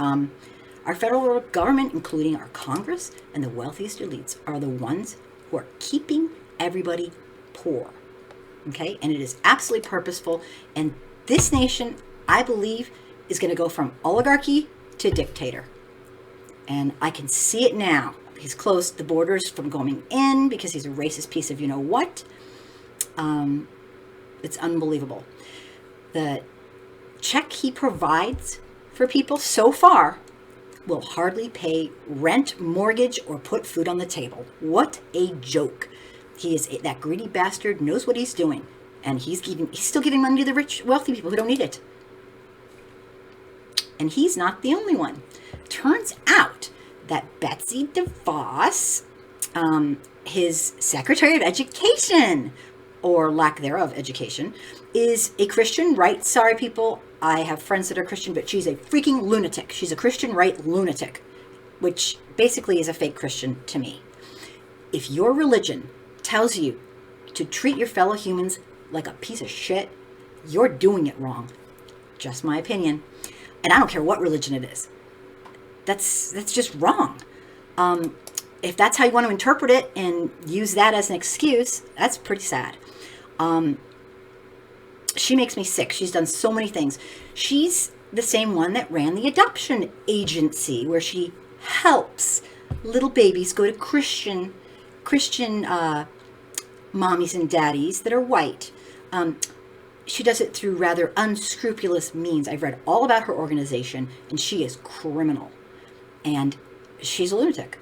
Our federal government, including our Congress and the wealthiest elites, are the ones who are keeping everybody poor. Okay? And it is absolutely purposeful. And this nation, I believe, is going to go from oligarchy to dictator. And I can see it now. He's closed the borders from going in because he's a racist piece of you-know-what. It's unbelievable. The check he provides for people so far will hardly pay rent, mortgage, or put food on the table. What a joke. That greedy bastard knows what he's doing. And he's still giving money to the rich, wealthy people who don't need it. And he's not the only one. Turns out that Betsy DeVos, his Secretary of Education, or lack thereof education, is a Christian right. Sorry, people. I have friends that are Christian, but she's a freaking lunatic. She's a Christian right lunatic, which basically is a fake Christian to me. If your religion tells you to treat your fellow humans like a piece of shit, you're doing it wrong. Just my opinion. And I don't care what religion it is. That's just wrong. If that's how you want to interpret it and use that as an excuse, that's pretty sad. She makes me sick. She's done so many things. She's the same one that ran the adoption agency where she helps little babies go to Christian mommies and daddies that are white. She does it through rather unscrupulous means. I've read all about her organization, and she is criminal. And she's a lunatic.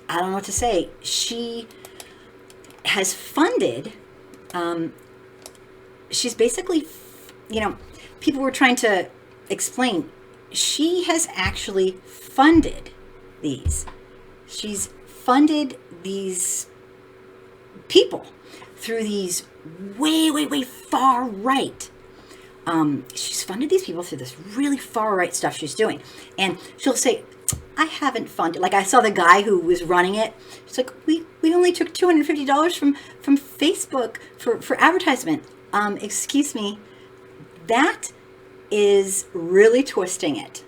I don't know what to say. She has funded, she's basically, people were trying to explain, she has actually funded these. She's funded these people through these way far right. She's funded these people through this really far right stuff she's doing. And she'll say, I haven't funded. Like I saw the guy who was running it. She's like, we only took $250 from Facebook for advertisement. Excuse me. That is really twisting it.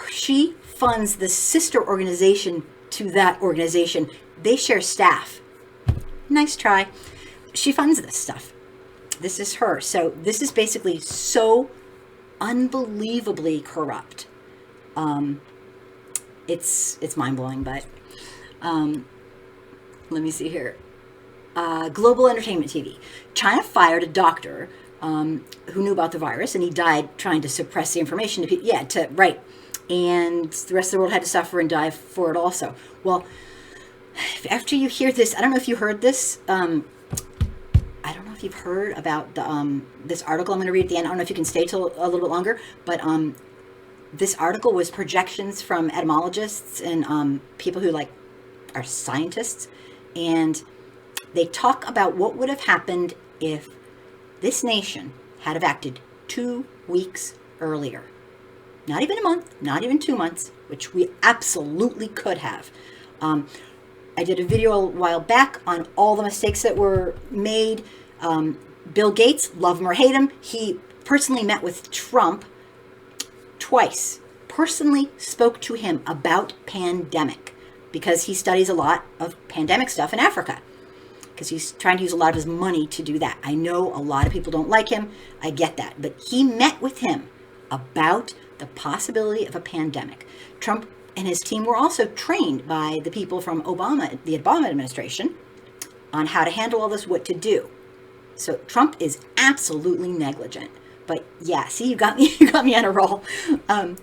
She funds the sister organization to that organization. They share staff. Nice try. She funds this stuff. This is her. So this is basically so unbelievably corrupt. It's mind-blowing, but let me see here. Global Entertainment TV. China fired a doctor who knew about the virus, and he died trying to suppress the information to people. Yeah, right. And the rest of the world had to suffer and die for it also. Well, after you hear this, I don't know if you heard this. I don't know if you've heard about the, this article I'm going to read at the end. I don't know if you can stay till a little bit longer, but this article was projections from etymologists and people who are scientists, and they talk about what would have happened if this nation had have acted 2 weeks earlier. Not even a month, not even 2 months, which we absolutely could have. I did a video a while back on all the mistakes that were made. Bill Gates, love him or hate him, he personally met with Trump twice. Personally spoke to him about pandemic because he studies a lot of pandemic stuff in Africa. Because he's trying to use a lot of his money to do that. I know a lot of people don't like him. I get that. But he met with him about the possibility of a pandemic. Trump and his team were also trained by the people from the Obama administration, on how to handle all this, what to do. So Trump is absolutely negligent. But yeah, see, you got me on a roll. Let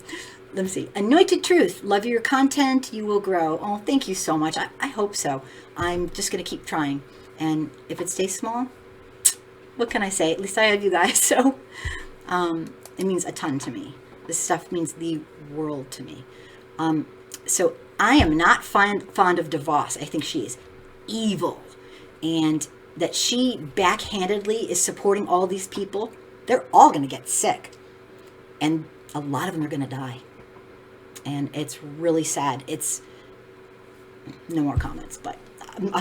me see. Anointed Truth. Love your content. You will grow. Oh, thank you so much. I hope so. I'm just going to keep trying. And if it stays small, what can I say? At least I have you guys. So it means a ton to me. This stuff means the world to me. So I am not fond of DeVos. I think she is evil. And that she backhandedly is supporting all these people. They're all going to get sick. And a lot of them are going to die. And it's really sad. It's no more comments, but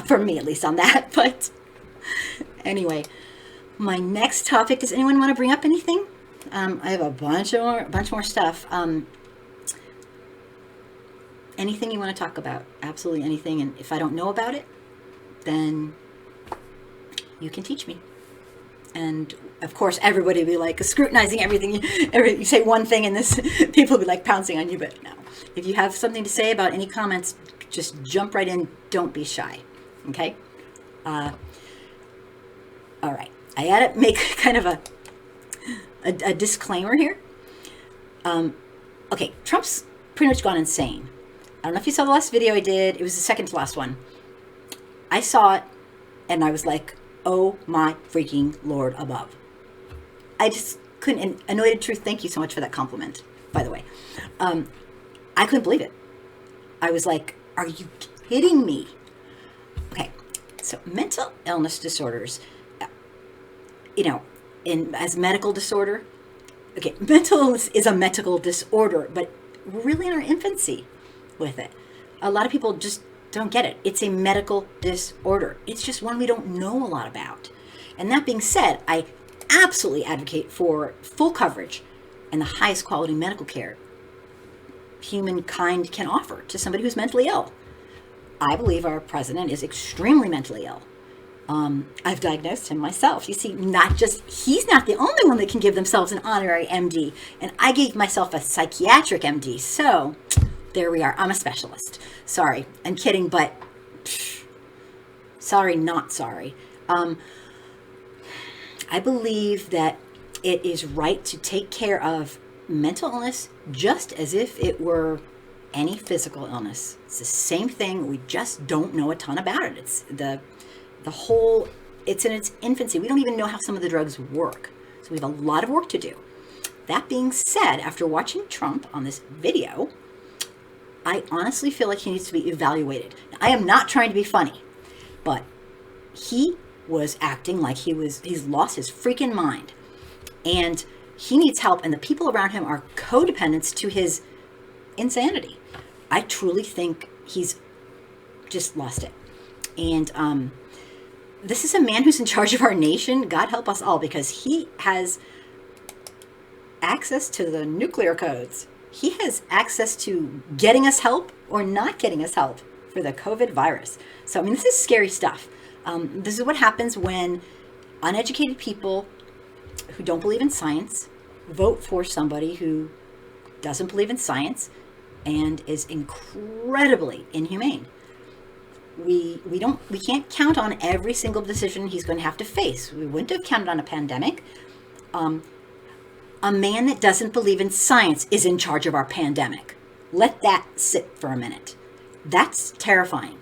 for me at least on that. But anyway, my next topic, does anyone want to bring up anything? I have a bunch more stuff. Anything you want to talk about? Absolutely anything. And if I don't know about it, then you can teach me. And of course, everybody will be like scrutinizing everything. You say one thing, and this people will be like pouncing on you. But no, if you have something to say about any comments, just jump right in. Don't be shy. Okay. All right. I had to make kind of a disclaimer here. Okay, Trump's pretty much gone insane. I don't know if you saw the last video I did. It was the second to last one. I saw it, and I was like, oh my freaking Lord above. I just couldn't, and Anointed Truth, thank you so much for that compliment, by the way. I couldn't believe it. I was like, are you kidding me? Okay, so mental illness disorders, as medical disorder, okay, mental illness is a medical disorder, but we're really in our infancy with it. A lot of people just don't get it. It's a medical disorder. It's just one we don't know a lot about. And that being said, I absolutely advocate for full coverage and the highest quality medical care humankind can offer to somebody who's mentally ill. I believe our president is extremely mentally ill. I've diagnosed him myself. You see, he's not the only one that can give themselves an honorary MD. And I gave myself a psychiatric MD. So there we are. I'm a specialist. Sorry, I'm kidding, but sorry, not sorry. I believe that it is right to take care of mental illness just as if it were any physical illness. It's the same thing. We just don't know a ton about it. It's the whole, it's in its infancy. We don't even know how some of the drugs work. So we have a lot of work to do. That being said, after watching Trump on this video, I honestly feel like he needs to be evaluated. Now, I am not trying to be funny, but he was acting like he's lost his freaking mind. And he needs help, and the people around him are codependents to his insanity. I truly think he's just lost it. And this is a man who's in charge of our nation. God help us all, because he has access to the nuclear codes. He has access to getting us help or not getting us help for the COVID virus. So, I mean, this is scary stuff. This is what happens when uneducated people who don't believe in science vote for somebody who doesn't believe in science and is incredibly inhumane. We can't count on every single decision he's going to have to face. We wouldn't have counted on a pandemic. A man that doesn't believe in science is in charge of our pandemic. Let that sit for a minute. That's terrifying.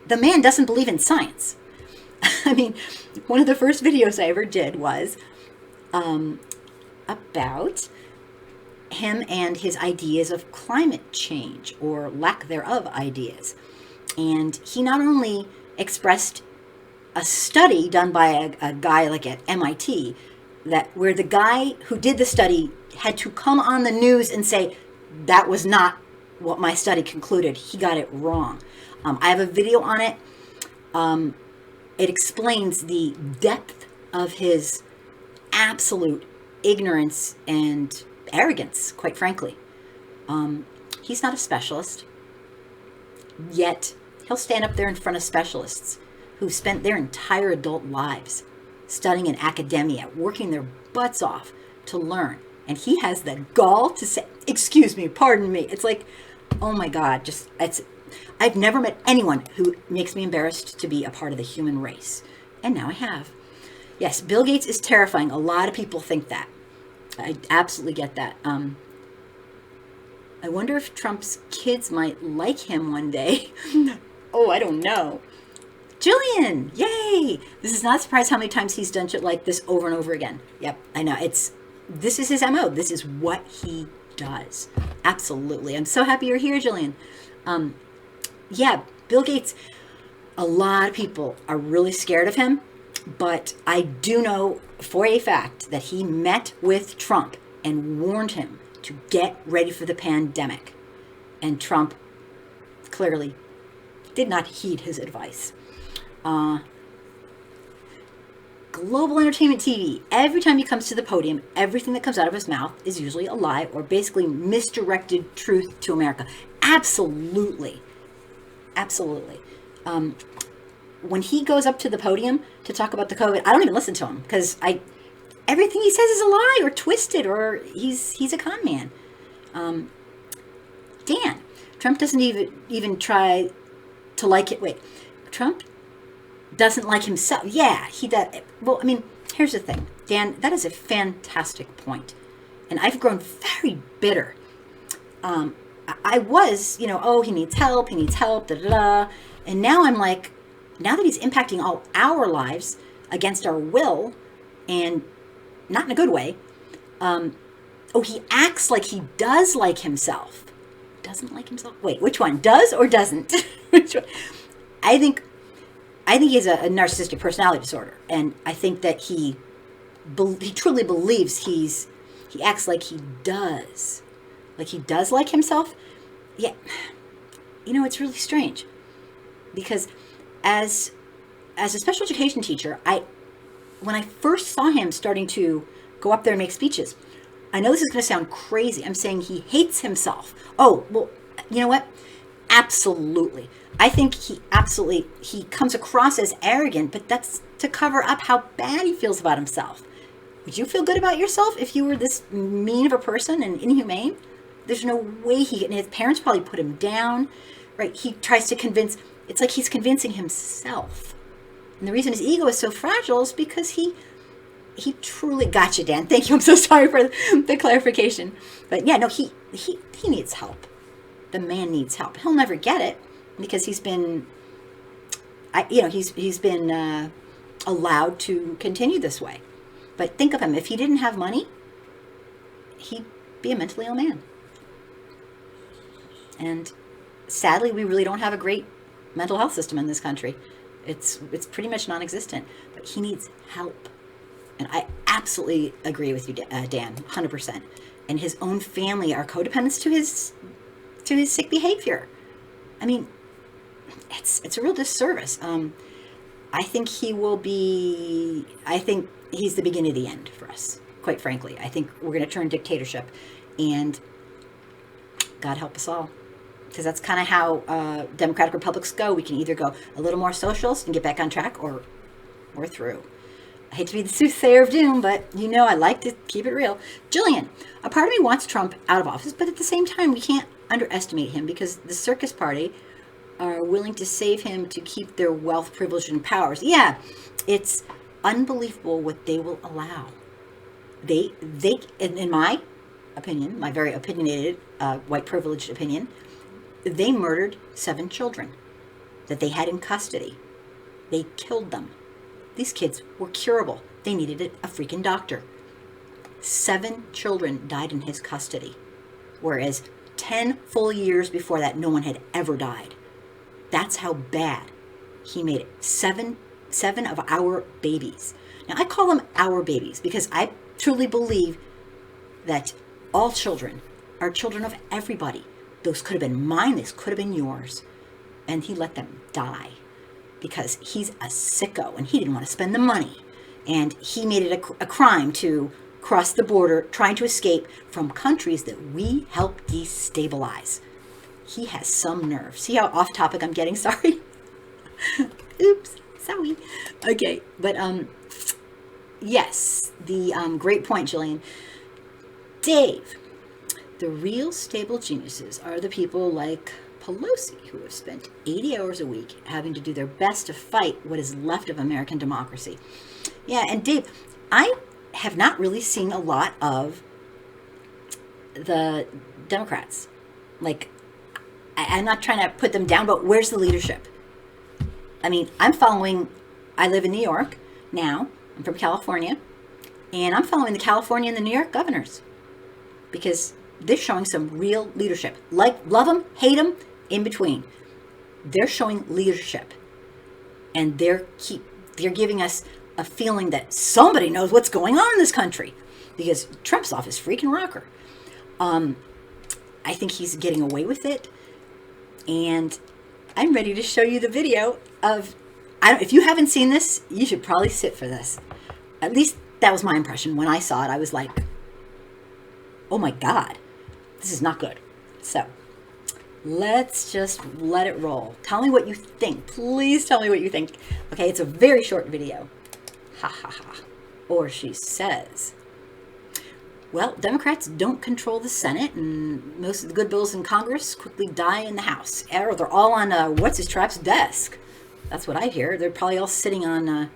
The man doesn't believe in science. I mean, one of the first videos I ever did was about him and his ideas of climate change, or lack thereof ideas. And he not only expressed a study done by a guy like at MIT, that where the guy who did the study had to come on the news and say, that was not what my study concluded. He got it wrong. I have a video on it. It explains the depth of his absolute ignorance and arrogance, quite frankly. He's not a specialist, yet he'll stand up there in front of specialists who spent their entire adult lives studying in academia, working their butts off to learn. And he has the gall to say, excuse me, pardon me. It's like, oh my God, I've never met anyone who makes me embarrassed to be a part of the human race. And now I have. Yes, Bill Gates is terrifying. A lot of people think that. I absolutely get that. I wonder if Trump's kids might like him one day. Oh, I don't know. Jillian, yay! This is not a surprise how many times he's done shit like this over and over again. Yep, I know. This is his MO. This is what he does. Absolutely. I'm so happy you're here, Jillian. Yeah, Bill Gates, a lot of people are really scared of him, but I do know for a fact that he met with Trump and warned him to get ready for the pandemic. And Trump clearly did not heed his advice. Global Entertainment TV, every time he comes to the podium, everything that comes out of his mouth is usually a lie or basically misdirected truth to America. Absolutely. Absolutely. When he goes up to the podium to talk about the COVID, I don't even listen to him because everything he says is a lie or twisted, or he's a con man. Dan, Trump doesn't even try to like it. Wait, Trump doesn't like himself. Yeah, he does. Well, I mean, here's the thing, Dan, that is a fantastic point. And I've grown very bitter. I was, oh, he needs help, da da da. And now I'm like, now that he's impacting all our lives against our will, and not in a good way, he acts like he does like himself. Doesn't like himself? Wait, which one? Does or doesn't? Which one? I think he has a narcissistic personality disorder, and I think that he truly believes he acts like he does like himself. Yeah, it's really strange, because as a special education teacher, when I first saw him starting to go up there and make speeches, I know this is going to sound crazy. I'm saying he hates himself. Oh, well, you know what? Absolutely. I think he comes across as arrogant, but that's to cover up how bad he feels about himself. Would you feel good about yourself if you were this mean of a person and inhumane? There's no way his parents probably put him down, right? He tries to it's like he's convincing himself. And the reason his ego is so fragile is because he truly got you, Dan. Thank you. I'm so sorry for the clarification. But yeah, no, he needs help. The man needs help. He'll never get it because he's been allowed to continue this way. But think of him. If he didn't have money, he'd be a mentally ill man. And sadly, we really don't have a great mental health system in this country. It's pretty much non-existent. But he needs help. And I absolutely agree with you, Dan, 100%. And his own family are codependents to his sick behavior. I mean, it's a real disservice. I think I think he's the beginning of the end for us, quite frankly. I think we're going to turn dictatorship, and God help us all. Because that's kind of how democratic republics go. We can either go a little more socialist and get back on track, or we're through. I hate to be the soothsayer of doom, but I like to keep it real. Jillian, a part of me wants Trump out of office, but at the same time, we can't underestimate him because the circus party are willing to save him to keep their wealth, privilege, and powers. Yeah, it's unbelievable what they will allow. They, in my opinion, my very opinionated, white privileged opinion, they murdered 7 children that they had in custody. They killed them. These kids were curable. They needed a freaking doctor. 7 children died in his custody, whereas 10 full years before that, no one had ever died. That's how bad he made it. 7 of our babies. Now, I call them our babies because I truly believe that all children are children of everybody. Those could have been mine. These could have been yours. And he let them die because he's a sicko and he didn't want to spend the money. And he made it a crime to cross the border trying to escape from countries that we help destabilize. He has some nerve. See how off topic I'm getting? Sorry. Oops. Sorry. Okay. But yes, the great point, Jillian. Dave, the real stable geniuses are the people like Pelosi who have spent 80 hours a week having to do their best to fight what is left of American democracy. Yeah, and Dave, I have not really seen a lot of the Democrats. Like, I'm not trying to put them down, but where's the leadership? I mean, I live in New York now. I'm from California. And I'm following the California and the New York governors because they're showing some real leadership. Like, love them, hate them, in between. They're showing leadership. And they're giving us a feeling that somebody knows what's going on in this country because Trump's off his freaking rocker. I think he's getting away with it. And I'm ready to show you the video of, if you haven't seen this, you should probably sit for this. At least that was my impression. When I saw it, I was like, oh my God, this is not good. So let's just let it roll. Tell me what you think. Please tell me what you think. Okay, it's a very short video. Ha ha ha. Or she says. Well, Democrats don't control the Senate, and most of the good bills in Congress quickly die in the House. Or they're all on what's-his-trap's desk. That's what I hear. They're probably all sitting on,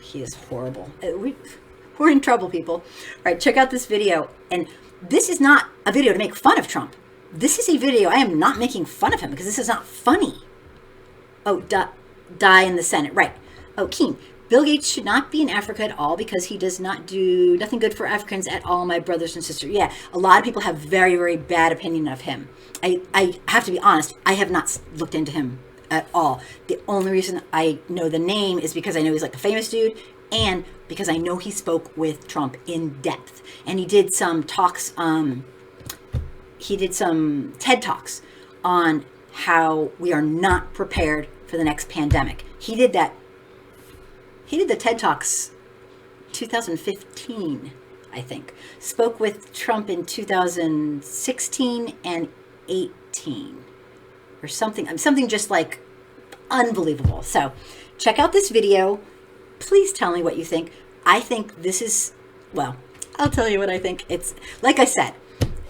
he is horrible. We're in trouble, people. All right, check out this video. And this is not a video to make fun of Trump. This is a video, I am not making fun of him because this is not funny. Oh, die in the Senate. Right. Oh, Keen. Bill Gates should not be in Africa at all because he does not do nothing good for Africans at all, my brothers and sisters. Yeah, a lot of people have very, very bad opinion of him. I have to be honest, I have not looked into him at all. The only reason I know the name is because I know he's like a famous dude and because I know he spoke with Trump in depth. And he did some talks, he did some TED Talks on how we are not prepared for the next pandemic. He did that. He did the TED Talks 2015, I think. Spoke with Trump in 2016 and 18 or something just like unbelievable. So check out this video. Please tell me what you think. I think this is, well, I'll tell you what I think. It's, like I said,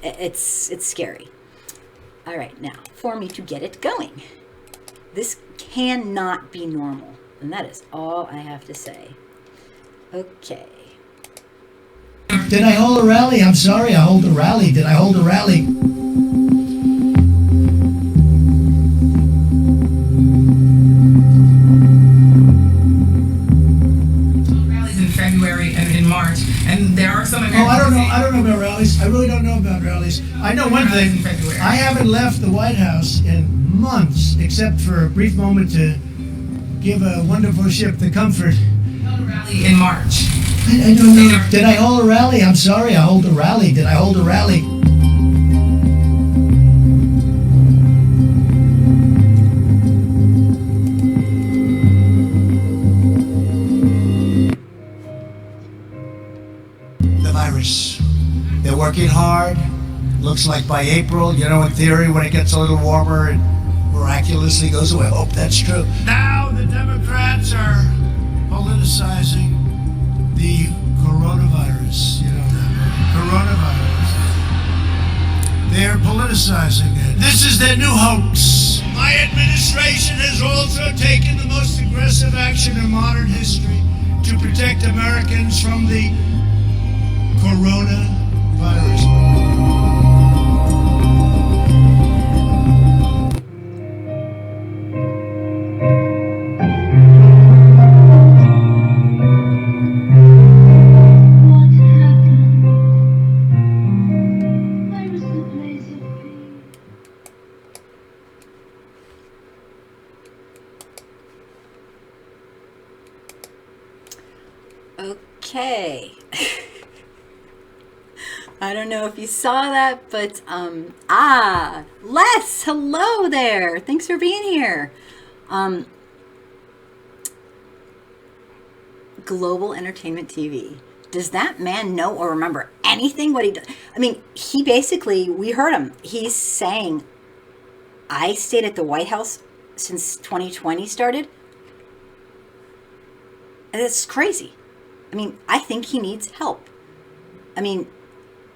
it's scary. All right, now for me to get it going. This cannot be normal. And that is all I have to say. Okay. Did I hold a rally? I'm sorry, I hold a rally. Did I hold a rally? left the White House in months, except for a brief moment to give a wonderful ship the comfort. Rally in March. I don't know. Did I hold a rally? I'm sorry, I hold a rally. Did I hold a rally? The virus. They're working hard. Looks like by April, in theory, when it gets a little warmer, it miraculously goes away. I hope that's true. Now the Democrats are politicizing the coronavirus. Coronavirus. They're politicizing it. This is their new hoax. My administration has also taken the most aggressive action in modern history to protect Americans from the coronavirus. Okay. I don't know if you saw that, but Les, hello there. Thanks for being here. Global Entertainment TV. Does that man know or remember anything what he does? I mean, he basically, we heard him. He's saying, I stayed at the White House since 2020 started. And it's crazy. I mean, I think he needs help. I mean,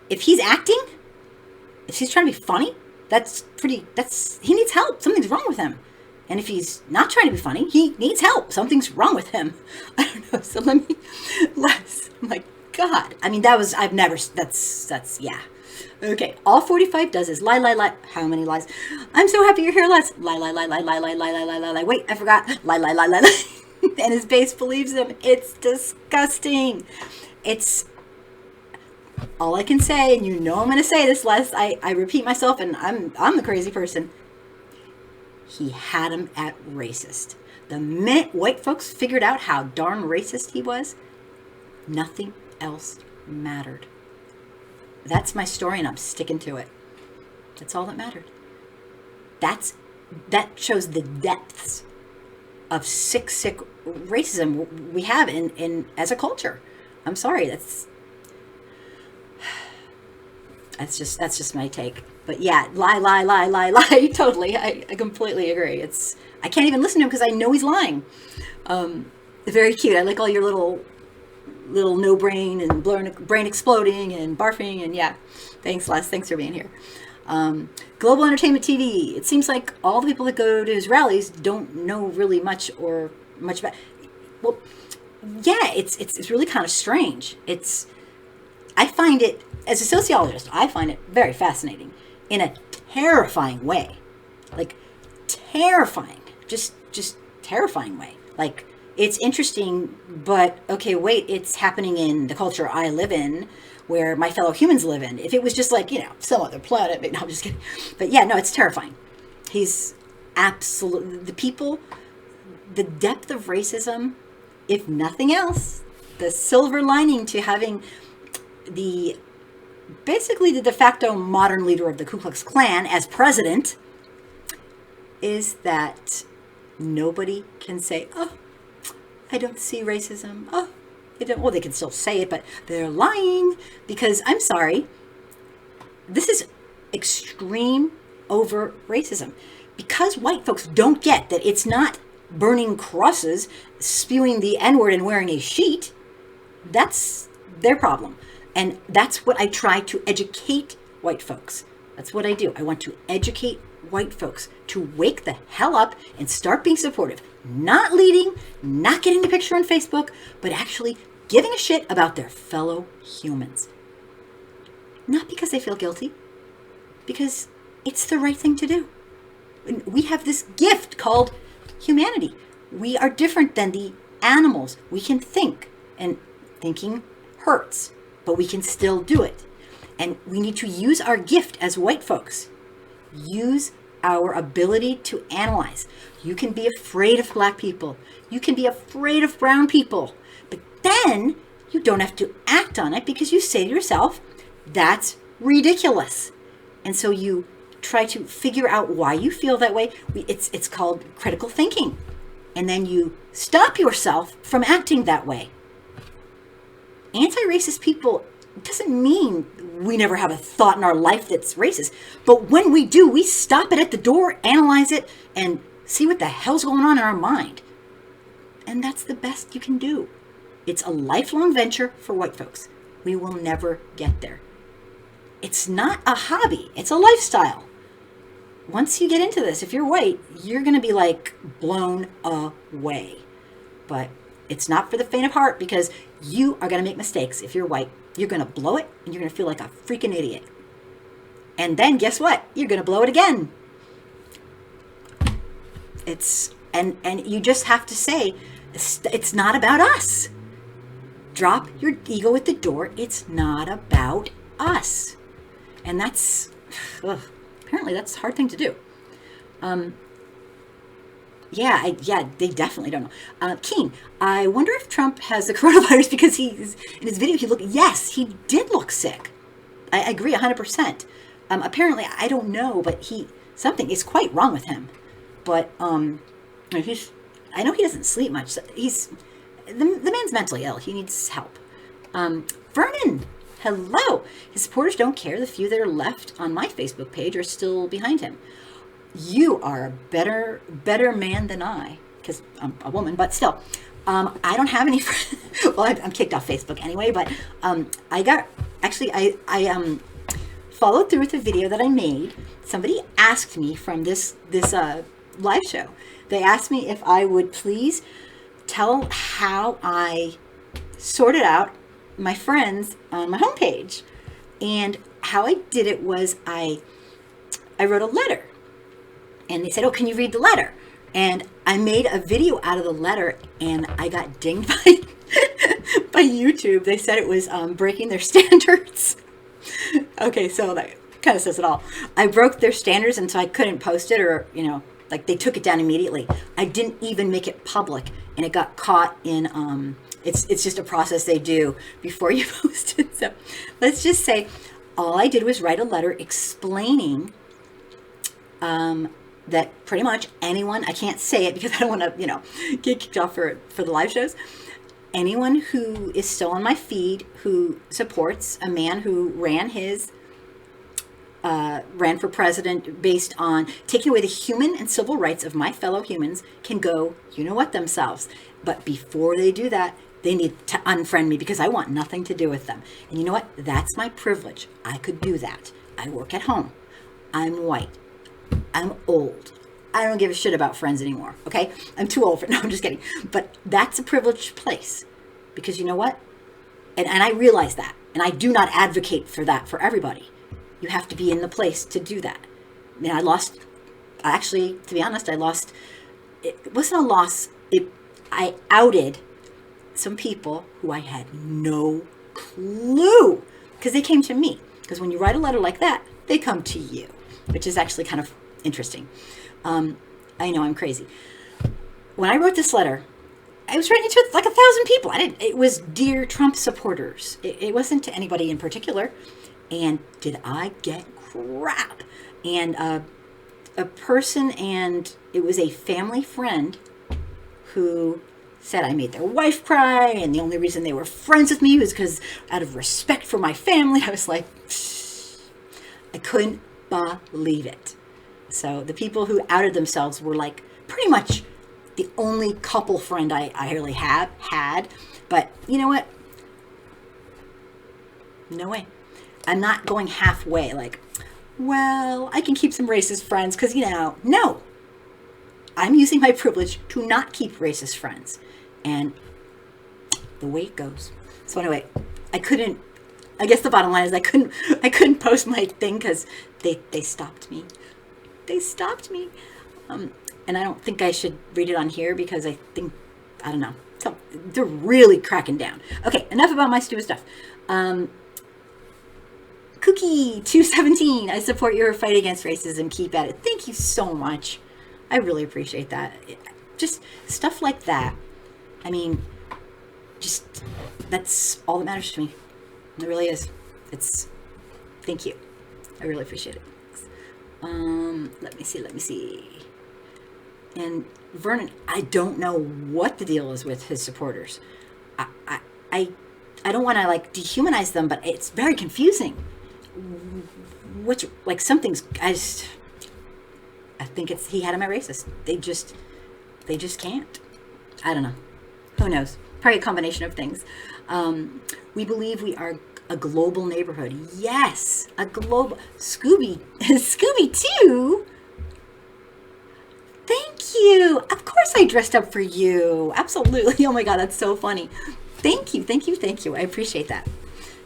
if he's acting, if he's trying to be funny, he needs help. Something's wrong with him. And if he's not trying to be funny, he needs help. Something's wrong with him. I don't know. So Les, oh my God. I mean, yeah. Okay. All 45 does is lie. How many lies? I'm so happy you're here, Les. Lie. Wait, I forgot. Lie. And his base believes him. It's disgusting. It's all I can say, and I'm going to say this, Les. I repeat myself, and I'm the crazy person. He had him at racist. The minute white folks figured out how darn racist he was, nothing else mattered. That's my story, and I'm sticking to it. That's all that mattered. That shows the depths of sick racism we have in as a culture. I'm sorry, that's just my take. But yeah, lie. Totally, I completely agree. I can't even listen to him because I know he's lying. Very cute. I like all your little no brain and brain exploding and barfing, and yeah. Thanks, Les. Thanks for being here. Global Entertainment TV. It seems like all the people that go to his rallies don't know really much about. Well, yeah, it's really kind of strange. I find it, as a sociologist, I find it very fascinating in a terrifying way. Like, terrifying. Just terrifying way. Like, it's interesting, but okay, wait, it's happening in the culture I live in, where my fellow humans live in. If it was just like, some other planet, no, I'm just kidding. But yeah, no, it's terrifying. He's absolutely, the depth of racism, if nothing else, the silver lining to having basically the de facto modern leader of the Ku Klux Klan as president, is that nobody can say, oh, I don't see racism. Oh, well, they can still say it, but they're lying, because I'm sorry, this is extreme overt racism. Because white folks don't get that it's not burning crosses, spewing the N-word and wearing a sheet, that's their problem. And that's what I try to educate white folks. That's what I do. I want to educate white folks to wake the hell up and start being supportive. Not leading, not getting the picture on Facebook, but actually giving a shit about their fellow humans. Not because they feel guilty, because it's the right thing to do. We have this gift called humanity. We are different than the animals. We can think, and thinking hurts, but we can still do it. And we need to use our gift as white folks. use our ability to analyze. You can be afraid of black people. You can be afraid of brown people. But then you don't have to act on it because you say to yourself, that's ridiculous. And so you try to figure out why you feel that way. It's called critical thinking. And then you stop yourself from acting that way. Anti-racist people doesn't mean we never have a thought in our life that's racist. But when we do, we stop it at the door, analyze it, and see what the hell's going on in our mind. And that's the best you can do. It's a lifelong venture for white folks. We will never get there. It's not a hobby. It's a lifestyle. Once you get into this, if you're white, you're going to be like blown away. But it's not for the faint of heart because you are going to make mistakes if you're white. You're going to blow it and you're going to feel like a freaking idiot. And then guess what? You're going to blow it again. And you just have to say, it's not about us. Drop your ego at the door. It's not about us. And that's, apparently that's a hard thing to do. Yeah, they definitely don't know. Keen, I wonder if Trump has the coronavirus because he's, in his video, yes, he did look sick. I agree 100%. Apparently, I don't know, but something is quite wrong with him. But I know he doesn't sleep much. The man's mentally ill. He needs help. Vernon, hello. His supporters don't care. The few that are left on my Facebook page are still behind him. You are a better man than I, because I'm a woman, but still. I don't have any friends. Well, I'm kicked off Facebook anyway, but I followed through with a video that I made. Somebody asked me from this live show. They asked me if I would please tell how I sorted out my friends on my homepage. And how I did it was I wrote a letter. And they said, oh, can you read the letter? And I made a video out of the letter, and I got dinged by YouTube. They said it was breaking their standards. Okay, so that kind of says it all. I broke their standards, and so I couldn't post it, or, like they took it down immediately. I didn't even make it public, and it got caught in, it's just a process they do before you post it. So let's just say all I did was write a letter explaining that pretty much anyone, I can't say it because I don't want to, get kicked off for the live shows. Anyone who is still on my feed who supports a man who ran for president based on taking away the human and civil rights of my fellow humans can go, themselves. But before they do that, they need to unfriend me because I want nothing to do with them. And you know what? That's my privilege. I could do that. I work at home. I'm white. I'm old. I don't give a shit about friends anymore, okay? I'm too old for it. No, I'm just kidding. But that's a privileged place because you know what? And I realize that. And I do not advocate for that for everybody. You have to be in the place to do that. I mean, to be honest, it wasn't a loss. I outed some people who I had no clue because they came to me. Because when you write a letter like that, they come to you, which is actually kind of interesting. I know I'm crazy. When I wrote this letter, I was writing it to like 1,000 people. It was dear Trump supporters. It wasn't to anybody in particular. And did I get crap? And a person, and it was a family friend who said I made their wife cry, and the only reason they were friends with me was because out of respect for my family. I was like, I couldn't believe it. So the people who outed themselves were like pretty much the only couple friend I really had. But you know what? No way. I'm not going halfway like, well, I can keep some racist friends because, no. I'm using my privilege to not keep racist friends. And the way it goes. So anyway, I guess the bottom line is I couldn't post my thing because they stopped me. They stopped me. And I don't think I should read it on here because I don't know. So they're really cracking down. Okay, enough about my stupid stuff. Cookie217, I support your fight against racism. Keep at it. Thank you so much. I really appreciate that. Just stuff like that. I mean, just that's all that matters to me. It really is. Thank you. I really appreciate it. Let me see. And Vernon, I don't know what the deal is with his supporters. I don't want to like dehumanize them, but it's very confusing. Which like something's I think it's he had him at racist. They just can't. I don't know. Who knows? Probably a combination of things. We believe we are a global neighborhood. Yes, a global Scooby too. Thank you. Of course I dressed up for you. Absolutely. Oh my God, that's so funny. Thank you. I appreciate that.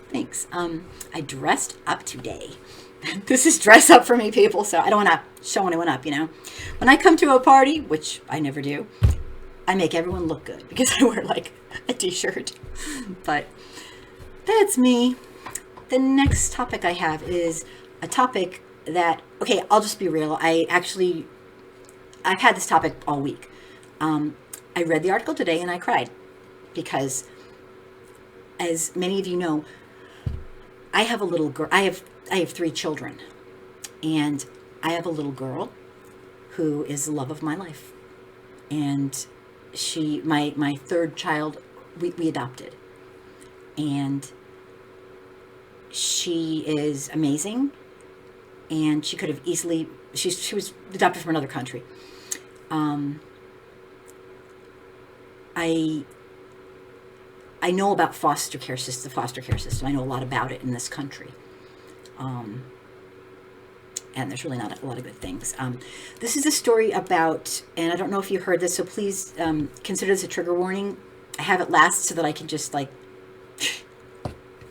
Thanks. I dressed up today. This is dress up for me, people, so I don't want to show anyone up, you know. When I come to a party, which I never do, I make everyone look good because I wear like a t-shirt. But that's me. The next topic I have is a topic that, okay, I'll just be real. I've had this topic all week. I read the article today and I cried because, as many of you know, I have a little girl. I have 3 children, and I have a little girl who is the love of my life. And she, my third child, we adopted, and she is amazing. And she could have easily, she was adopted from another country. I know about the foster care system. I know a lot about it in this country. And there's really not a lot of good things. This is a story about, and I don't know if you heard this, so please consider this a trigger warning. I have it last so that I can just like,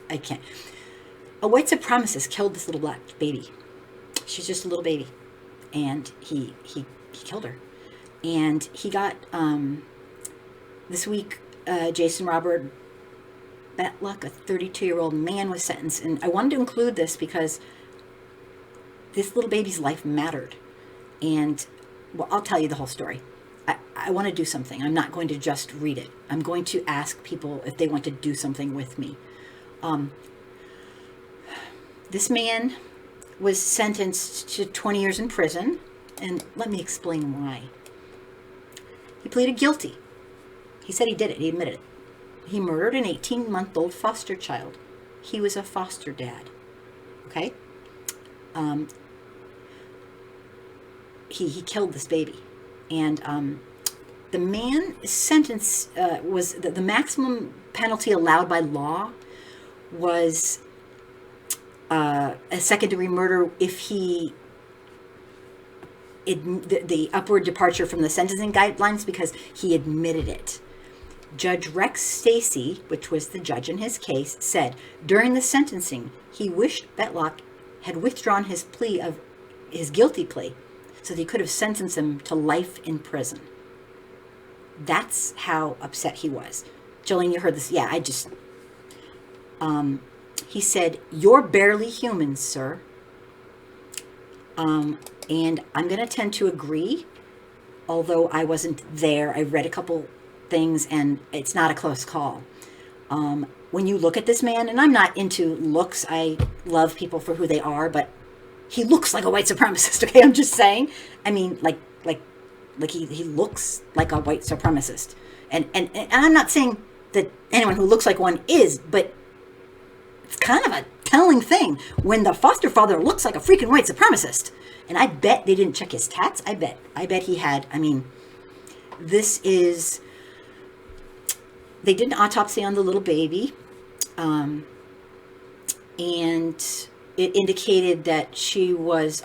I can't. A white supremacist killed this little black baby. She's just a little baby. And he killed her. And he got, this week, Jason Robert Betluck, a 32-year-old man, was sentenced. And I wanted to include this because this little baby's life mattered. And, well, I'll tell you the whole story. I want to do something. I'm not going to just read it. I'm going to ask people if they want to do something with me. This man was sentenced to 20 years in prison. And let me explain why. He pleaded guilty. He said he did it. He admitted it. He murdered an 18-month-old foster child. He was a foster dad. Okay? He killed this baby. And the man's sentence was the maximum penalty allowed by law was a second-degree murder if he the upward departure from the sentencing guidelines because he admitted it. Judge Rex Stacy, which was the judge in his case, said during the sentencing he wished Betluck had withdrawn his guilty plea so that he could have sentenced him to life in prison. That's how upset he was. Jillian, you heard this. Yeah, he said, "You're barely human, sir." And I'm going to tend to agree, although I wasn't there. I read a couple things, and it's not a close call. When you look at this man, and I'm not into looks. I love people for who they are, but he looks like a white supremacist, okay? I'm just saying. I mean, like he looks like a white supremacist. And I'm not saying that anyone who looks like one is, but it's kind of a telling thing when the foster father looks like a freaking white supremacist. And I bet they didn't check his tats. I bet he had, they did an autopsy on the little baby. And it indicated that she was,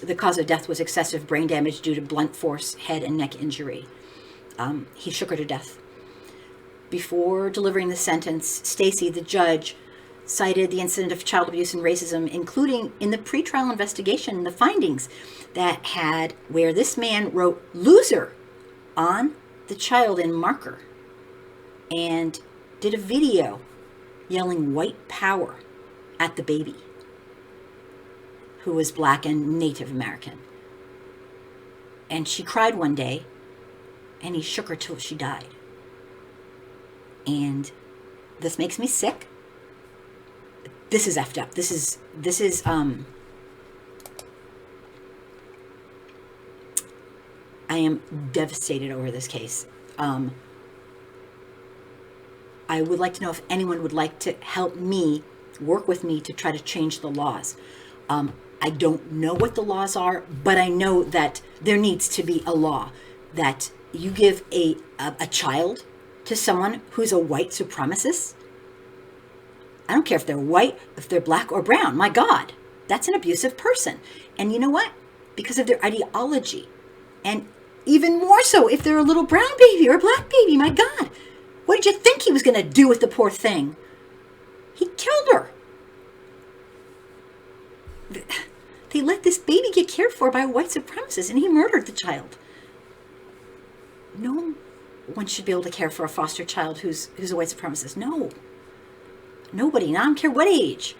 the cause of death was excessive brain damage due to blunt force head and neck injury. He shook her to death. Before delivering the sentence, Stacy, the judge, cited the incident of child abuse and racism, including in the pretrial investigation, the findings that had where this man wrote "loser" on the child in marker and did a video yelling "white power" at the baby who was black and Native American. And she cried one day, and he shook her till she died. And this makes me sick. This is effed up. This is I am devastated over this case. I would like to know if anyone would like to help me, work with me to try to change the laws. I don't know what the laws are, but I know that there needs to be a law that you give a child to someone who's a white supremacist. I don't care if they're white, if they're black or brown. My God, that's an abusive person. And you know what? Because of their ideology. And even more so if they're a little brown baby or a black baby. My God, what did you think he was going to do with the poor thing? He killed her. They let this baby get cared for by a white supremacist, and he murdered the child. No one should be able to care for a foster child who's a white supremacist. No. Nobody, and I don't care what age.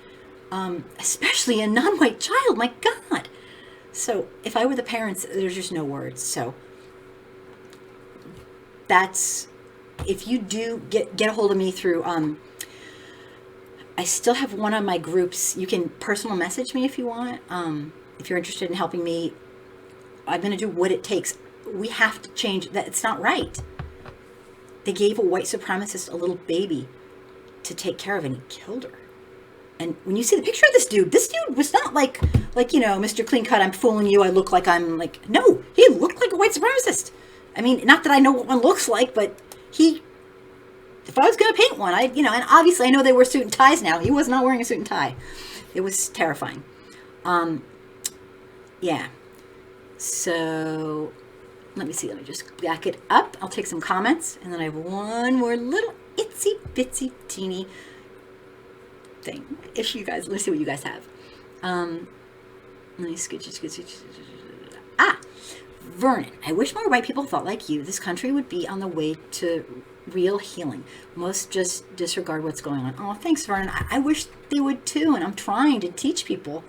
Especially a non-white child, my God. So if I were the parents, there's just no words. So that's, if you do get a hold of me through, I still have one of my groups. You can personal message me if you want. If you're interested in helping me, I'm going to do what it takes. We have to change that. It's not right. They gave a white supremacist a little baby to take care of, and he killed her. And when you see the picture of this dude was not like, Mr. Clean Cut, I'm fooling you, I look like I'm like, no, he looked like a white supremacist. I mean, not that I know what one looks like, but if I was going to paint one, and obviously I know they wear suit and ties now. He was not wearing a suit and tie. It was terrifying. Yeah. So, let me see. Let me just back it up. I'll take some comments. And then I have one more little itsy bitsy teeny thing. If you guys, let's see what you guys have. Let me scooch. Vernon, I wish more white people thought like you. This country would be on the way to real healing. Most just disregard what's going on. Oh, thanks, Vernon. I wish they would too, and I'm trying to teach people.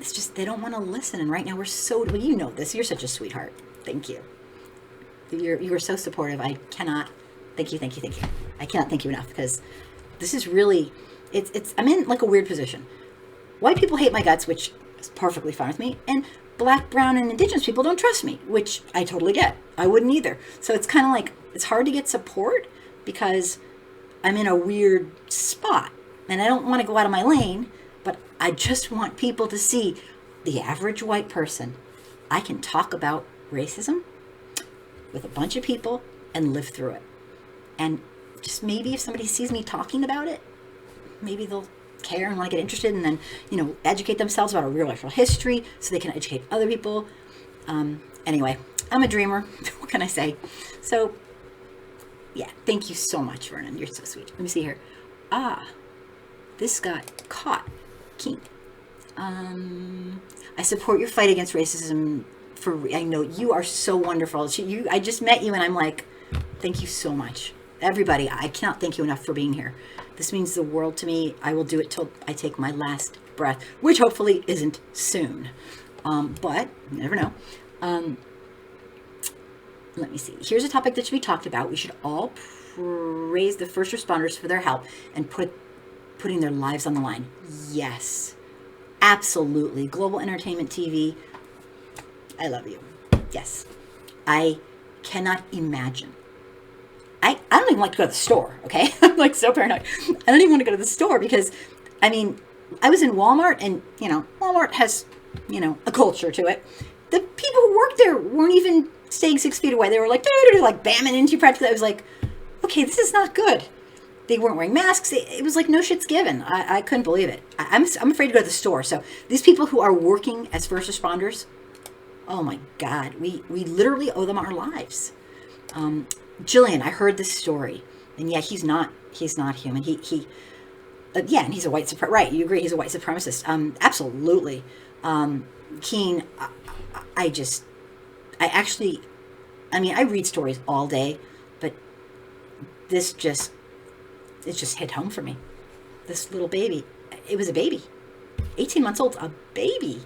It's just they don't want to listen, and right now we're so, well, you know this. You're such a sweetheart. Thank you. You are so supportive. I cannot, thank you. I cannot thank you enough, because this is really, I'm in like a weird position. White people hate my guts, which is perfectly fine with me, and black, brown, and indigenous people don't trust me, which I totally get. I wouldn't either. So it's kind of like, it's hard to get support because I'm in a weird spot and I don't want to go out of my lane, but I just want people to see the average white person. I can talk about racism with a bunch of people and live through it. And just maybe if somebody sees me talking about it, maybe they'll care and want to get interested and then, educate themselves about a real natural history so they can educate other people. Anyway, I'm a dreamer. What can I say? So, yeah, thank you so much, Vernon. You're so sweet. Let me see here. This got caught. King. I support your fight against racism. I know you are so wonderful. I just met you and I'm like, thank you so much. Everybody, I cannot thank you enough for being here. This means the world to me. I will do it till I take my last breath, which hopefully isn't soon. But you never know. Let me see. Here's a topic that should be talked about. We should all praise the first responders for their help and putting their lives on the line. Yes, absolutely. Global Entertainment TV, I love you. Yes. I cannot imagine. I don't even like to go to the store, okay? I'm like so paranoid. I don't even want to go to the store because, I was in Walmart and, Walmart has, a culture to it. The people who worked there weren't even staying 6 feet away. They were like bamming into you practically. I was like, okay, this is not good. They weren't wearing masks. It was like no shit's given. I couldn't believe it. I'm afraid to go to the store. So these people who are working as first responders, oh my God, we literally owe them our lives. Jillian, I heard this story, and yeah, he's not human. And he's a white supremacist. Right, you agree? He's a white supremacist. Absolutely. Keen, I read stories all day, but it just hit home for me. This little baby, it was a baby, 18 months old, a baby.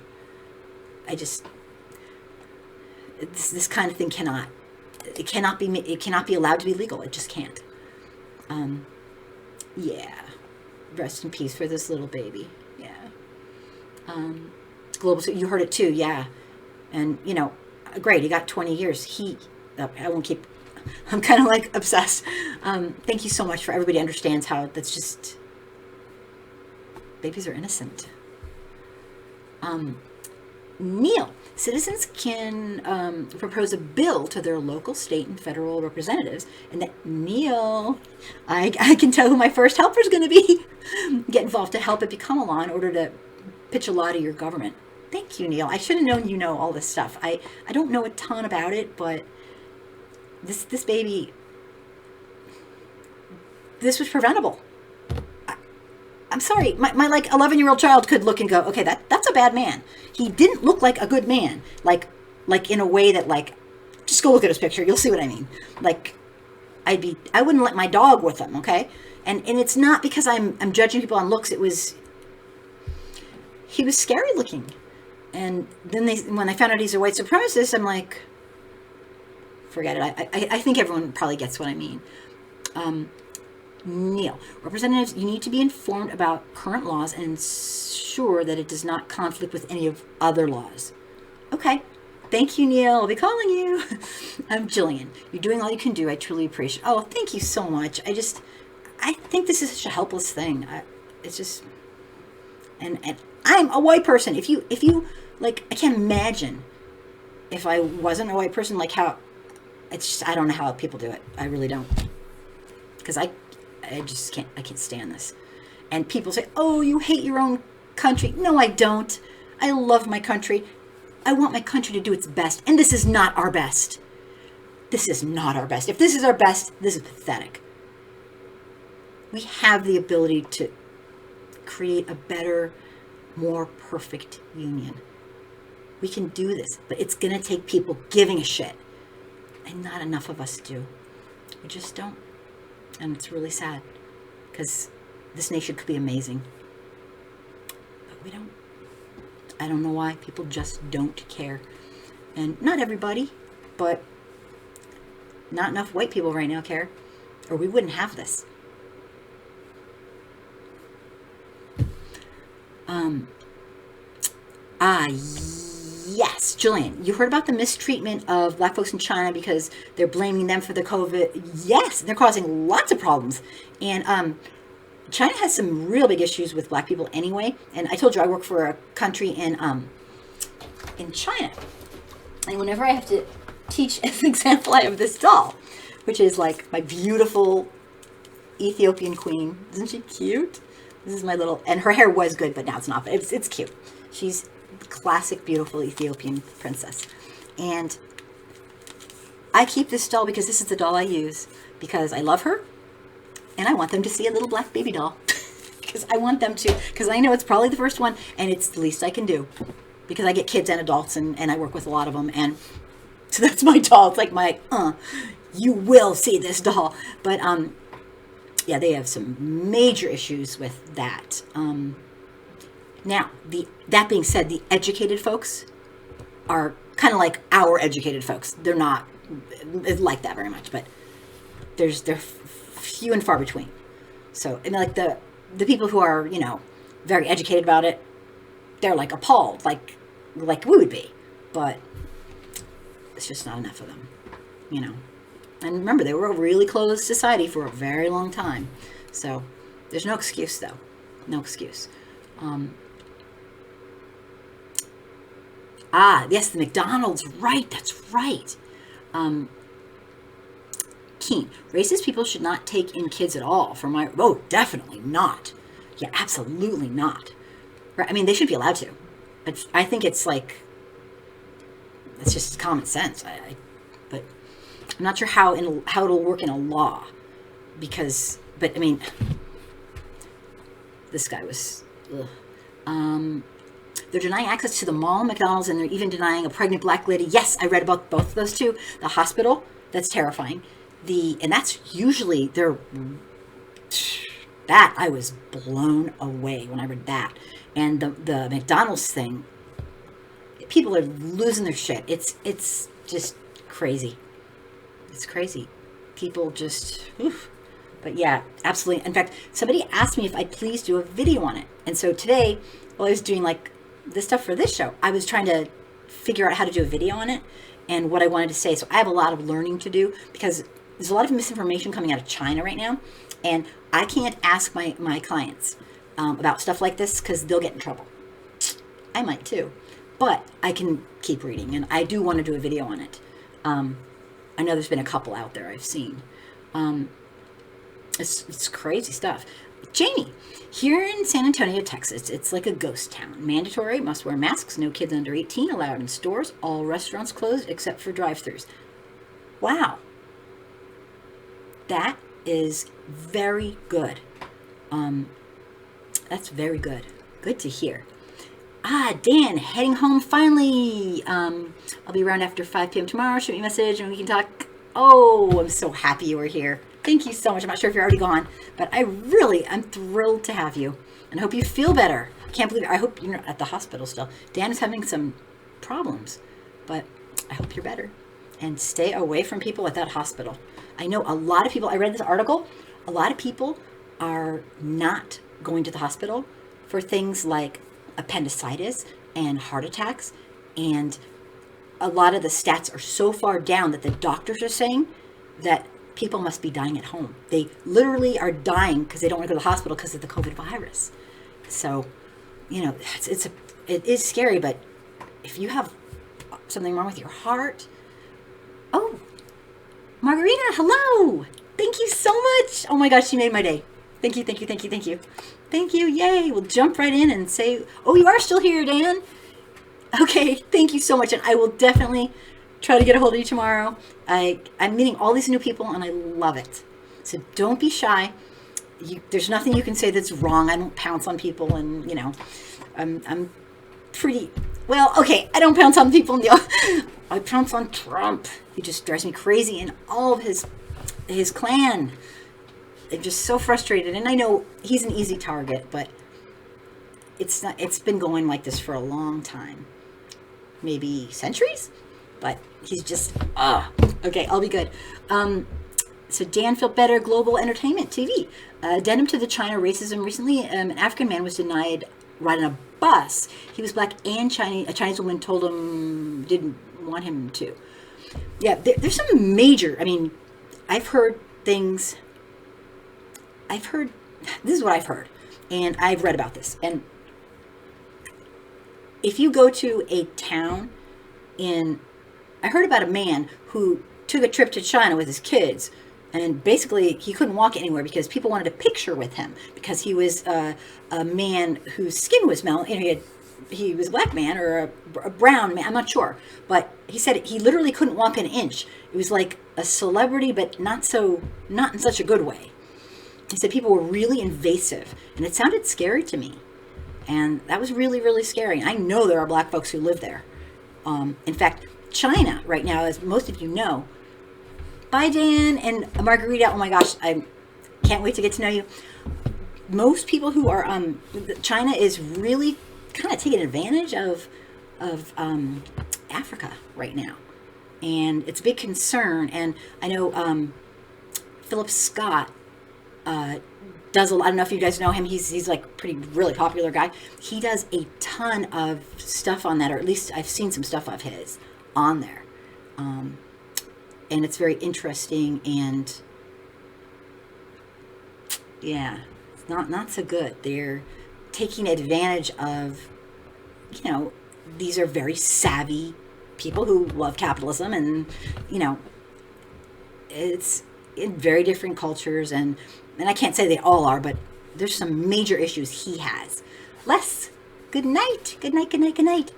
This kind of thing cannot be allowed to be legal. It just can't. Yeah. Rest in peace for this little baby. Yeah. Global, you heard it too. Yeah. And great. He got 20 years. I won't keep, I'm kind of like obsessed. Thank you so much for everybody understands how that's just, babies are innocent. Neil, citizens can propose a bill to their local, state, and federal representatives, and that Neil, I can tell who my first helper is going to be. Get involved to help it become a law in order to pitch a law to your government. Thank you, Neil. I should have known you know all this stuff. I don't know a ton about it, but this baby, this was preventable. I'm sorry, my like 11-year-old child could look and go, okay, that's a bad man. He didn't look like a good man, like in a way that, like, just go look at his picture, you'll see what I mean. Like, I wouldn't let my dog with him, okay? And it's not because I'm judging people on looks. He was scary looking, and then when I found out he's a white supremacist, I'm like, forget it. I think everyone probably gets what I mean. Neil, representatives, you need to be informed about current laws and ensure that it does not conflict with any of other laws. Okay. Thank you, Neil. I'll be calling you. I'm Jillian. You're doing all you can do. I truly appreciate it. Oh, thank you so much. I think this is such a helpless thing. It's just, and I'm a white person. If you like, I can't imagine if I wasn't a white person, like how, it's just, I don't know how people do it. I really don't. Because I just can't, I can't stand this. And people say, oh, you hate your own country. No, I don't. I love my country. I want my country to do its best. And this is not our best. This is not our best. If this is our best, this is pathetic. We have the ability to create a better, more perfect union. We can do this, but it's going to take people giving a shit. And not enough of us do. We just don't. And it's really sad, because this nation could be amazing. But we don't. I don't know why. People just don't care. And not everybody, but not enough white people right now care, or we wouldn't have this. Yes, Jillian, you heard about the mistreatment of black folks in China because they're blaming them for the COVID. Yes, they're causing lots of problems. And China has some real big issues with black people anyway. And I told you I work for a country in China. And whenever I have to teach as an example, I have this doll, which is like my beautiful Ethiopian queen. Isn't she cute? This is my little, and her hair was good, but now it's not. But it's cute. She's the classic, beautiful Ethiopian princess. And I keep this doll because this is the doll I use, because I love her, and I want them to see a little black baby doll. Because I want them to, because I know it's probably the first one, and it's the least I can do. Because I get kids and adults, and I work with a lot of them, and so that's my doll. It's like my, you will see this doll. But, yeah, they have some major issues with that. Now, that being said, the educated folks are kind of like our educated folks. They're not like that very much, but they're few and far between. So, and like the people who are, very educated about it, they're like appalled, like we would be. But it's just not enough of them, And remember, they were a really closed society for a very long time. So there's no excuse, though. No excuse. Yes, the McDonald's. Right, that's right. Keen. Racist people should not take in kids at all. Oh, definitely not. Yeah, absolutely not. Right? I mean, they should be allowed to. But I think it's like, it's just common sense. But I'm not sure how it'll work in a law, but I mean, this guy was, they're denying access to the mall, McDonald's, and they're even denying a pregnant black lady. Yes, I read about both of those too. The hospital, that's terrifying. And that's usually that, I was blown away when I read that. And the McDonald's thing, people are losing their shit. It's just crazy. It's crazy. People just, oof. But yeah, absolutely. In fact, somebody asked me if I'd please do a video on it. And so today, while I was doing like this stuff for this show, I was trying to figure out how to do a video on it and what I wanted to say. So I have a lot of learning to do because there's a lot of misinformation coming out of China right now. And I can't ask my clients about stuff like this because they'll get in trouble. I might too. But I can keep reading, and I do want to do a video on it. I know there's been a couple out there I've seen. It's crazy stuff. Jamie, here in San Antonio, Texas, it's like a ghost town. Mandatory, must wear masks, no kids under 18 allowed in stores, all restaurants closed except for drive-thrus. Wow. That is very good. That's very good. Good to hear. Dan, heading home finally. I'll be around after 5 p.m. tomorrow. Shoot me a message and we can talk. Oh, I'm so happy you were here. Thank you so much. I'm not sure if you're already gone, but I'm thrilled to have you and hope you feel better. I can't believe it. I hope you're not at the hospital still. Dan is having some problems, but I hope you're better and stay away from people at that hospital. I know a lot of people, I read this article, a lot of people are not going to the hospital for things like appendicitis and heart attacks, and a lot of the stats are so far down that the doctors are saying that people must be dying at home. They literally are dying because they don't want to go to the hospital because of the COVID virus. So, it is scary, but if you have something wrong with your heart, oh, Margarita, hello. Thank you so much. Oh my gosh, you made my day. Thank you, thank you, thank you, thank you. Thank you, yay. We'll jump right in and say, oh, you are still here, Dan. Okay, thank you so much. And I will definitely try to get a hold of you tomorrow. I'm meeting all these new people and I love it. So don't be shy. There's nothing you can say that's wrong. I don't pounce on people and, I'm pretty, well, okay, I don't pounce on people. I pounce on Trump. He just drives me crazy and all of his clan. I'm just so frustrated. And I know he's an easy target, but it's been going like this for a long time. Maybe centuries? But he's just, okay, I'll be good. So Dan felt better, Global Entertainment TV. Addendum to the China racism recently, an African man was denied riding a bus. He was black and Chinese. A Chinese woman told him didn't want him to. Yeah, there's some major, I've heard things. This is what I've heard, and I've read about this. And if you go to a town I heard about a man who took a trip to China with his kids, and basically he couldn't walk anywhere because people wanted a picture with him because he was a man whose skin was he was a black man or a brown man, I'm not sure, but he said he literally couldn't walk an inch. It was like a celebrity, but not in such a good way. He said people were really invasive, and it sounded scary to me. And that was really, really scary. I know there are black folks who live there. In fact, China right now, as most of you know, bye Dan and Margarita, oh my gosh, I can't wait to get to know you. Most people who are, China is really kind of taking advantage of Africa right now. And it's a big concern. And I know Philip Scott does a lot. I don't know if you guys know him. He's like really popular guy. He does a ton of stuff on that, or at least I've seen some stuff of his on there. And it's very interesting, and yeah, it's not so good. They're taking advantage of, these are very savvy people who love capitalism, and, it's in very different cultures, and I can't say they all are, but there's some major issues he has. Les, good night. Good night, good night, good night.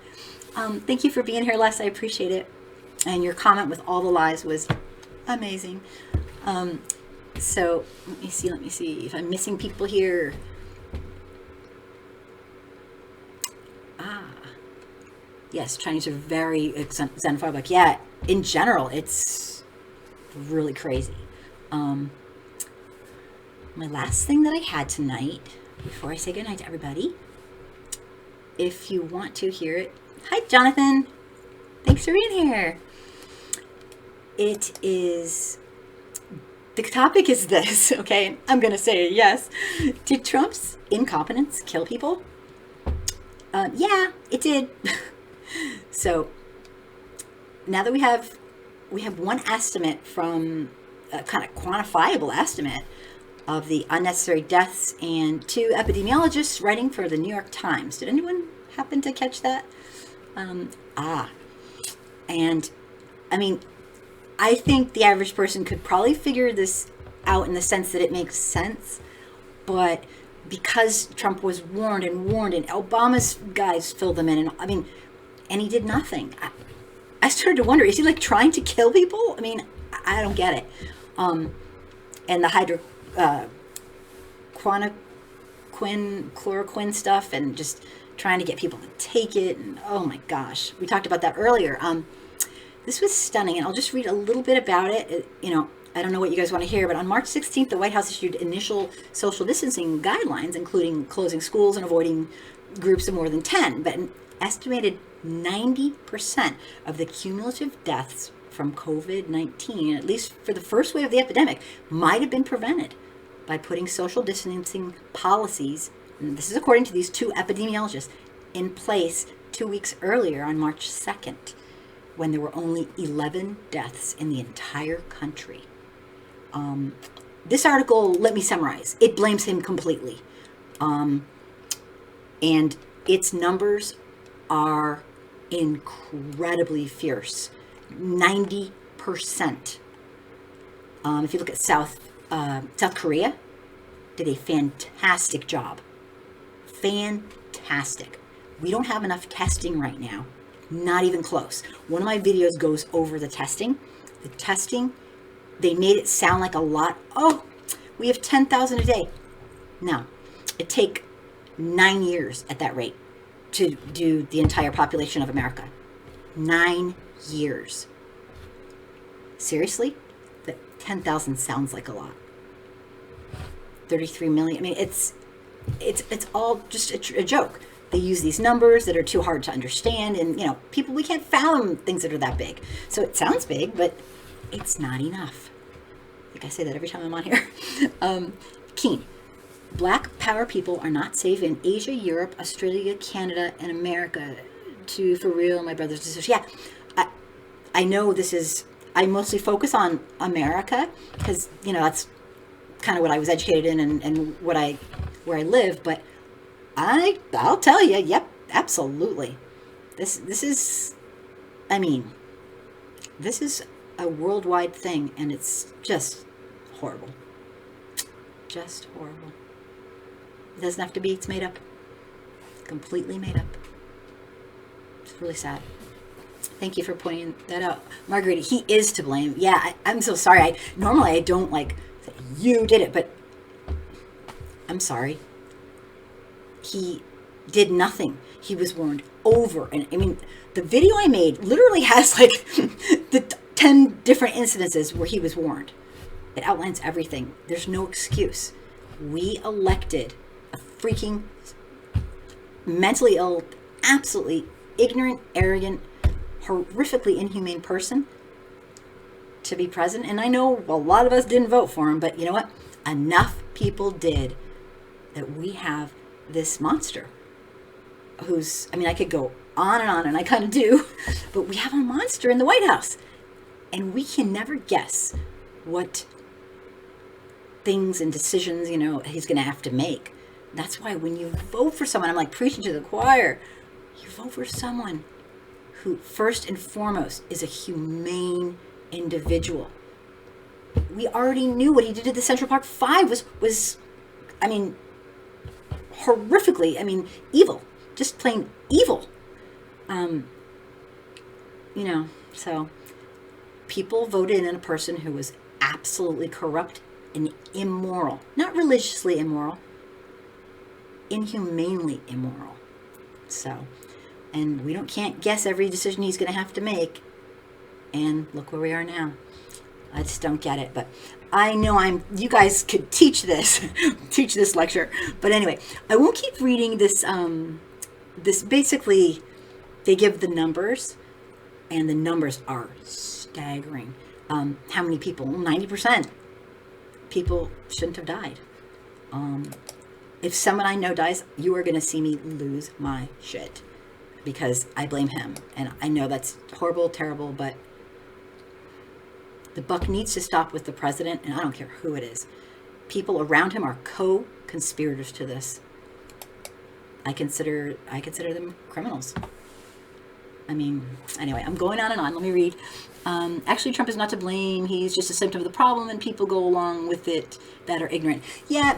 Thank you for being here, Les. I appreciate it. And your comment with all the lies was amazing. So let me see if I'm missing people here. Yes, Chinese are very xenophobic. Yeah, in general, it's really crazy. my last thing that I had tonight, before I say goodnight to everybody, if you want to hear it. Hi, Jonathan. Thanks for being here. The topic is this, okay? I'm going to say yes. Did Trump's incompetence kill people? Yeah, it did. So now that we have one estimate from a kind of quantifiable estimate of the unnecessary deaths, and 2 epidemiologists writing for the New York Times. Did anyone happen to catch that? And I mean, I think the average person could probably figure this out in the sense that it makes sense, but because Trump was warned and Obama's guys filled them in, and I mean, and he did nothing. I started to wonder, is he like trying to kill people? I mean, I don't get it. And the chloroquine stuff, and just trying to get people to take it, and oh my gosh, we talked about that earlier. This was stunning, and I'll just read a little bit about it. I don't know what you guys want to hear, but on March 16th, the White House issued initial social distancing guidelines, including closing schools and avoiding groups of more than 10. But an estimated 90% of the cumulative deaths from COVID-19, at least for the first wave of the epidemic, might have been prevented by putting social distancing policies, and this is according to these 2 epidemiologists, in place 2 weeks earlier on March 2nd, when there were only 11 deaths in the entire country. This article, let me summarize, it blames him completely. And its numbers are incredibly fierce. 90%. If you look at South Korea, did a fantastic job. Fantastic. We don't have enough testing right now. Not even close. One of my videos goes over the testing. The testing, they made it sound like a lot. Oh, we have 10,000 a day. No, it take 9 years at that rate to do the entire population of America. 9 years. Seriously? That 10,000 sounds like a lot. 33 million. I mean, it's all just a joke. They use these numbers that are too hard to understand, and people, we can't fathom things that are that big. So it sounds big, but it's not enough. I think I say that every time I'm on here. Keen. Black power people are not safe in Asia, Europe, Australia, Canada, and America. For real, my brothers and sisters. Yeah, I know this is, I mostly focus on America because, that's kind of what I was educated in and where I live, but I'll tell you, yep, absolutely. This is, I mean, this is a worldwide thing, and it's just horrible. Just horrible. It doesn't have to be, it's made up. It's completely made up. It's really sad. Thank you for pointing that out. Margarita, he is to blame. Yeah, I'm so sorry. Normally I don't say, you did it, but I'm sorry. He did nothing. He was warned over. And I mean, the video I made literally has the 10 different incidences where he was warned. It outlines everything. There's no excuse. We elected a freaking mentally ill, absolutely ignorant, arrogant, horrifically inhumane person to be president. And I know a lot of us didn't vote for him, but you know what? Enough people did that we have this monster who's, I mean, I could go on, and I kind of do, but we have a monster in the White House, and we can never guess what things and decisions, he's going to have to make. That's why when you vote for someone, I'm like preaching to the choir, you vote for someone who first and foremost is a humane individual. We already knew what he did at the Central Park 5 was I mean, horrifically, evil, just plain evil. So people voted in a person who was absolutely corrupt and immoral, not religiously immoral, inhumanely immoral. So, and we can't guess every decision he's going to have to make. And look where we are now. I just don't get it. But I know you guys could teach this, teach this lecture. But anyway, I won't keep reading this. This basically, they give the numbers, and the numbers are staggering. How many people? 90% people shouldn't have died. If someone I know dies, you are going to see me lose my shit because I blame him. And I know that's horrible, terrible, but the buck needs to stop with the president, and I don't care who it is. People around him are co-conspirators to this. I consider them criminals. I mean, anyway, I'm going on and on. Let me read. Actually, Trump is not to blame. He's just a symptom of the problem, and people go along with it that are ignorant. Yeah,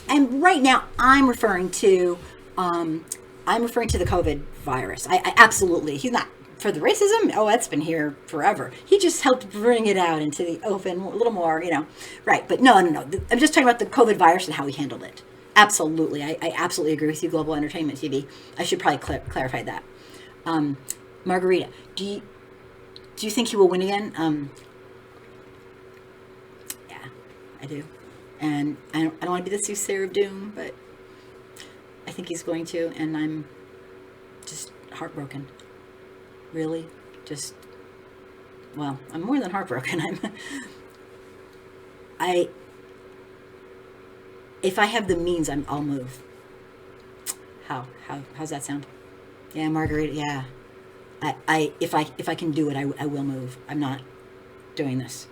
and right now I'm referring to the COVID virus. I absolutely. He's not for the racism. Oh, that's been here forever. He just helped bring it out into the open a little more, Right, but no. I'm just talking about the COVID virus and how he handled it. Absolutely, I absolutely agree with you. Global Entertainment TV. I should probably clarify that. Margarita, do you think he will win again? Yeah, I do. And I don't want to be the soothsayer of doom, but I think he's going to, and I'm just heartbroken. Really, I'm more than heartbroken. If I have the means, I'll move. How's that sound? Yeah, Margarita. Yeah, if I can do it, I will move. I'm not doing this,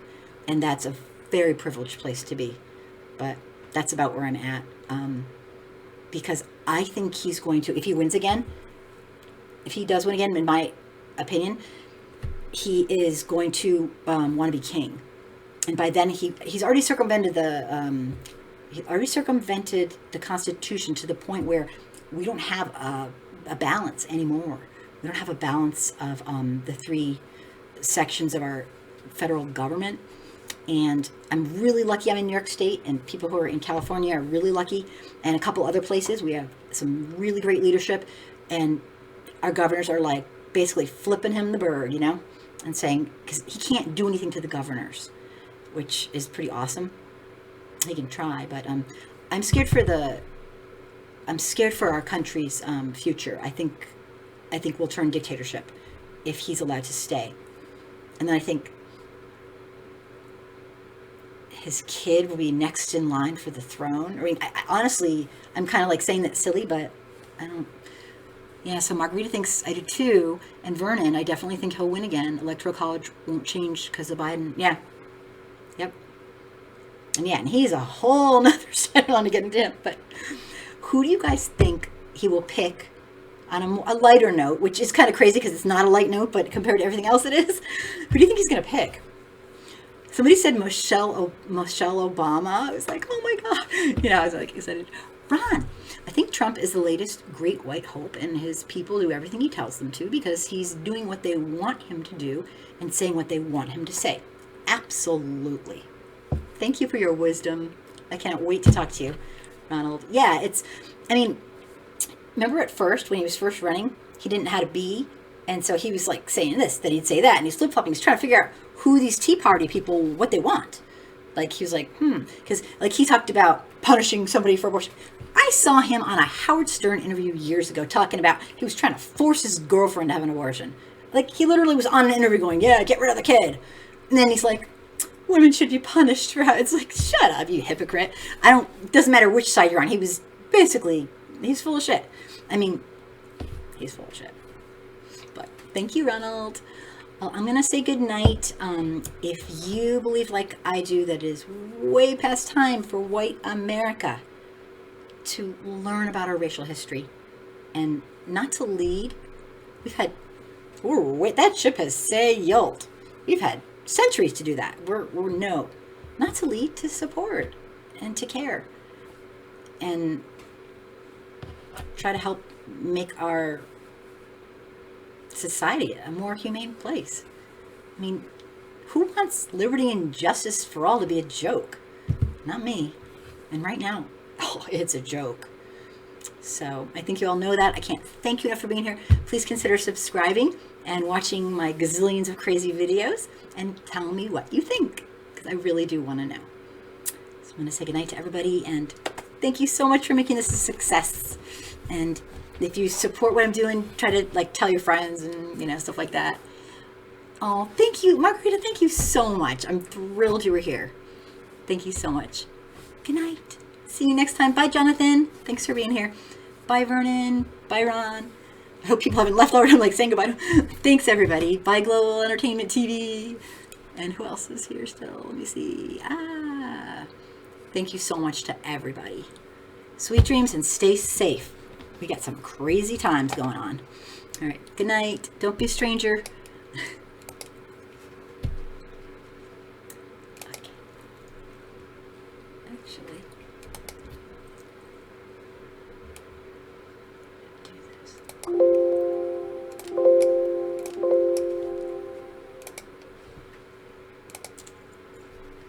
and that's a very privileged place to be. But that's about where I'm at. Because I think he's going to, if he wins again, if he does win again, in my opinion, he is going to want to be king, and by then he's already circumvented the Constitution to the point where we don't have a balance anymore. We don't have a balance of the three sections of our federal government. And I'm really lucky I'm in New York State, and people who are in California are really lucky, and a couple other places. We have some really great leadership, and our governors are like basically flipping him the bird, and saying, because he can't do anything to the governors, which is pretty awesome. He can try, but I'm scared for our country's future. I think we'll turn dictatorship if he's allowed to stay, and then I think his kid will be next in line for the throne. I mean, honestly, I'm kind of like saying that silly, but I don't. Yeah, so Margarita thinks I do too, and Vernon, I definitely think he'll win again. Electoral college won't change because of Biden. Yeah. Yep. And he's a whole nother set on to get into him. But who do you guys think he will pick on a lighter note, which is kind of crazy because it's not a light note, but compared to everything else it is? Who do you think he's going to pick? Somebody said Michelle Obama. I was like, oh my God. I was like excited. Ron, I think Trump is the latest great white hope, and his people do everything he tells them to because he's doing what they want him to do and saying what they want him to say. Absolutely. Thank you for your wisdom. I can't wait to talk to you, Ronald. Yeah, remember at first when he was first running, he didn't know how to be, and so he was like saying this, then he'd say that, and he's flip-flopping. He's trying to figure out who these Tea Party people, what they want. Like, he was like, because like he talked about punishing somebody for abortion. I saw him on a Howard Stern interview years ago talking about he was trying to force his girlfriend to have an abortion. Like, he literally was on an interview going, yeah, get rid of the kid. And then he's like, women should be punished for how. It's like, shut up, you hypocrite. It doesn't matter which side you're on. He was basically, he's full of shit. I mean, he's full of shit. But thank you, Ronald. Well, I'm going to say good night. If you believe like I do that it is way past time for white America to learn about our racial history and not to lead, that ship has sailed. We've had centuries to do that. Not to lead, to support and to care and try to help make our society a more humane place. I mean, who wants liberty and justice for all to be a joke? Not me. And right now, it's a joke. So I think you all know that. I can't thank you enough for being here. Please consider subscribing and watching my gazillions of crazy videos and tell me what you think. because I really do want to know. So I'm going to say goodnight to everybody, and thank you so much for making this a success. And if you support what I'm doing, try to like tell your friends and, you know, stuff like that. Oh, thank you, Margarita. Thank you so much. I'm thrilled you were here. Thank you so much. Good night. See you next time. Bye, Jonathan. Thanks for being here. Bye, Vernon. Bye, Ron. I hope people haven't left already. I'm like saying goodbye. Thanks, everybody. Bye, Global Entertainment TV. And who else is here still? Let me see. Thank you so much to everybody. Sweet dreams and stay safe. We got some crazy times going on. All right. Good night. Don't be a stranger.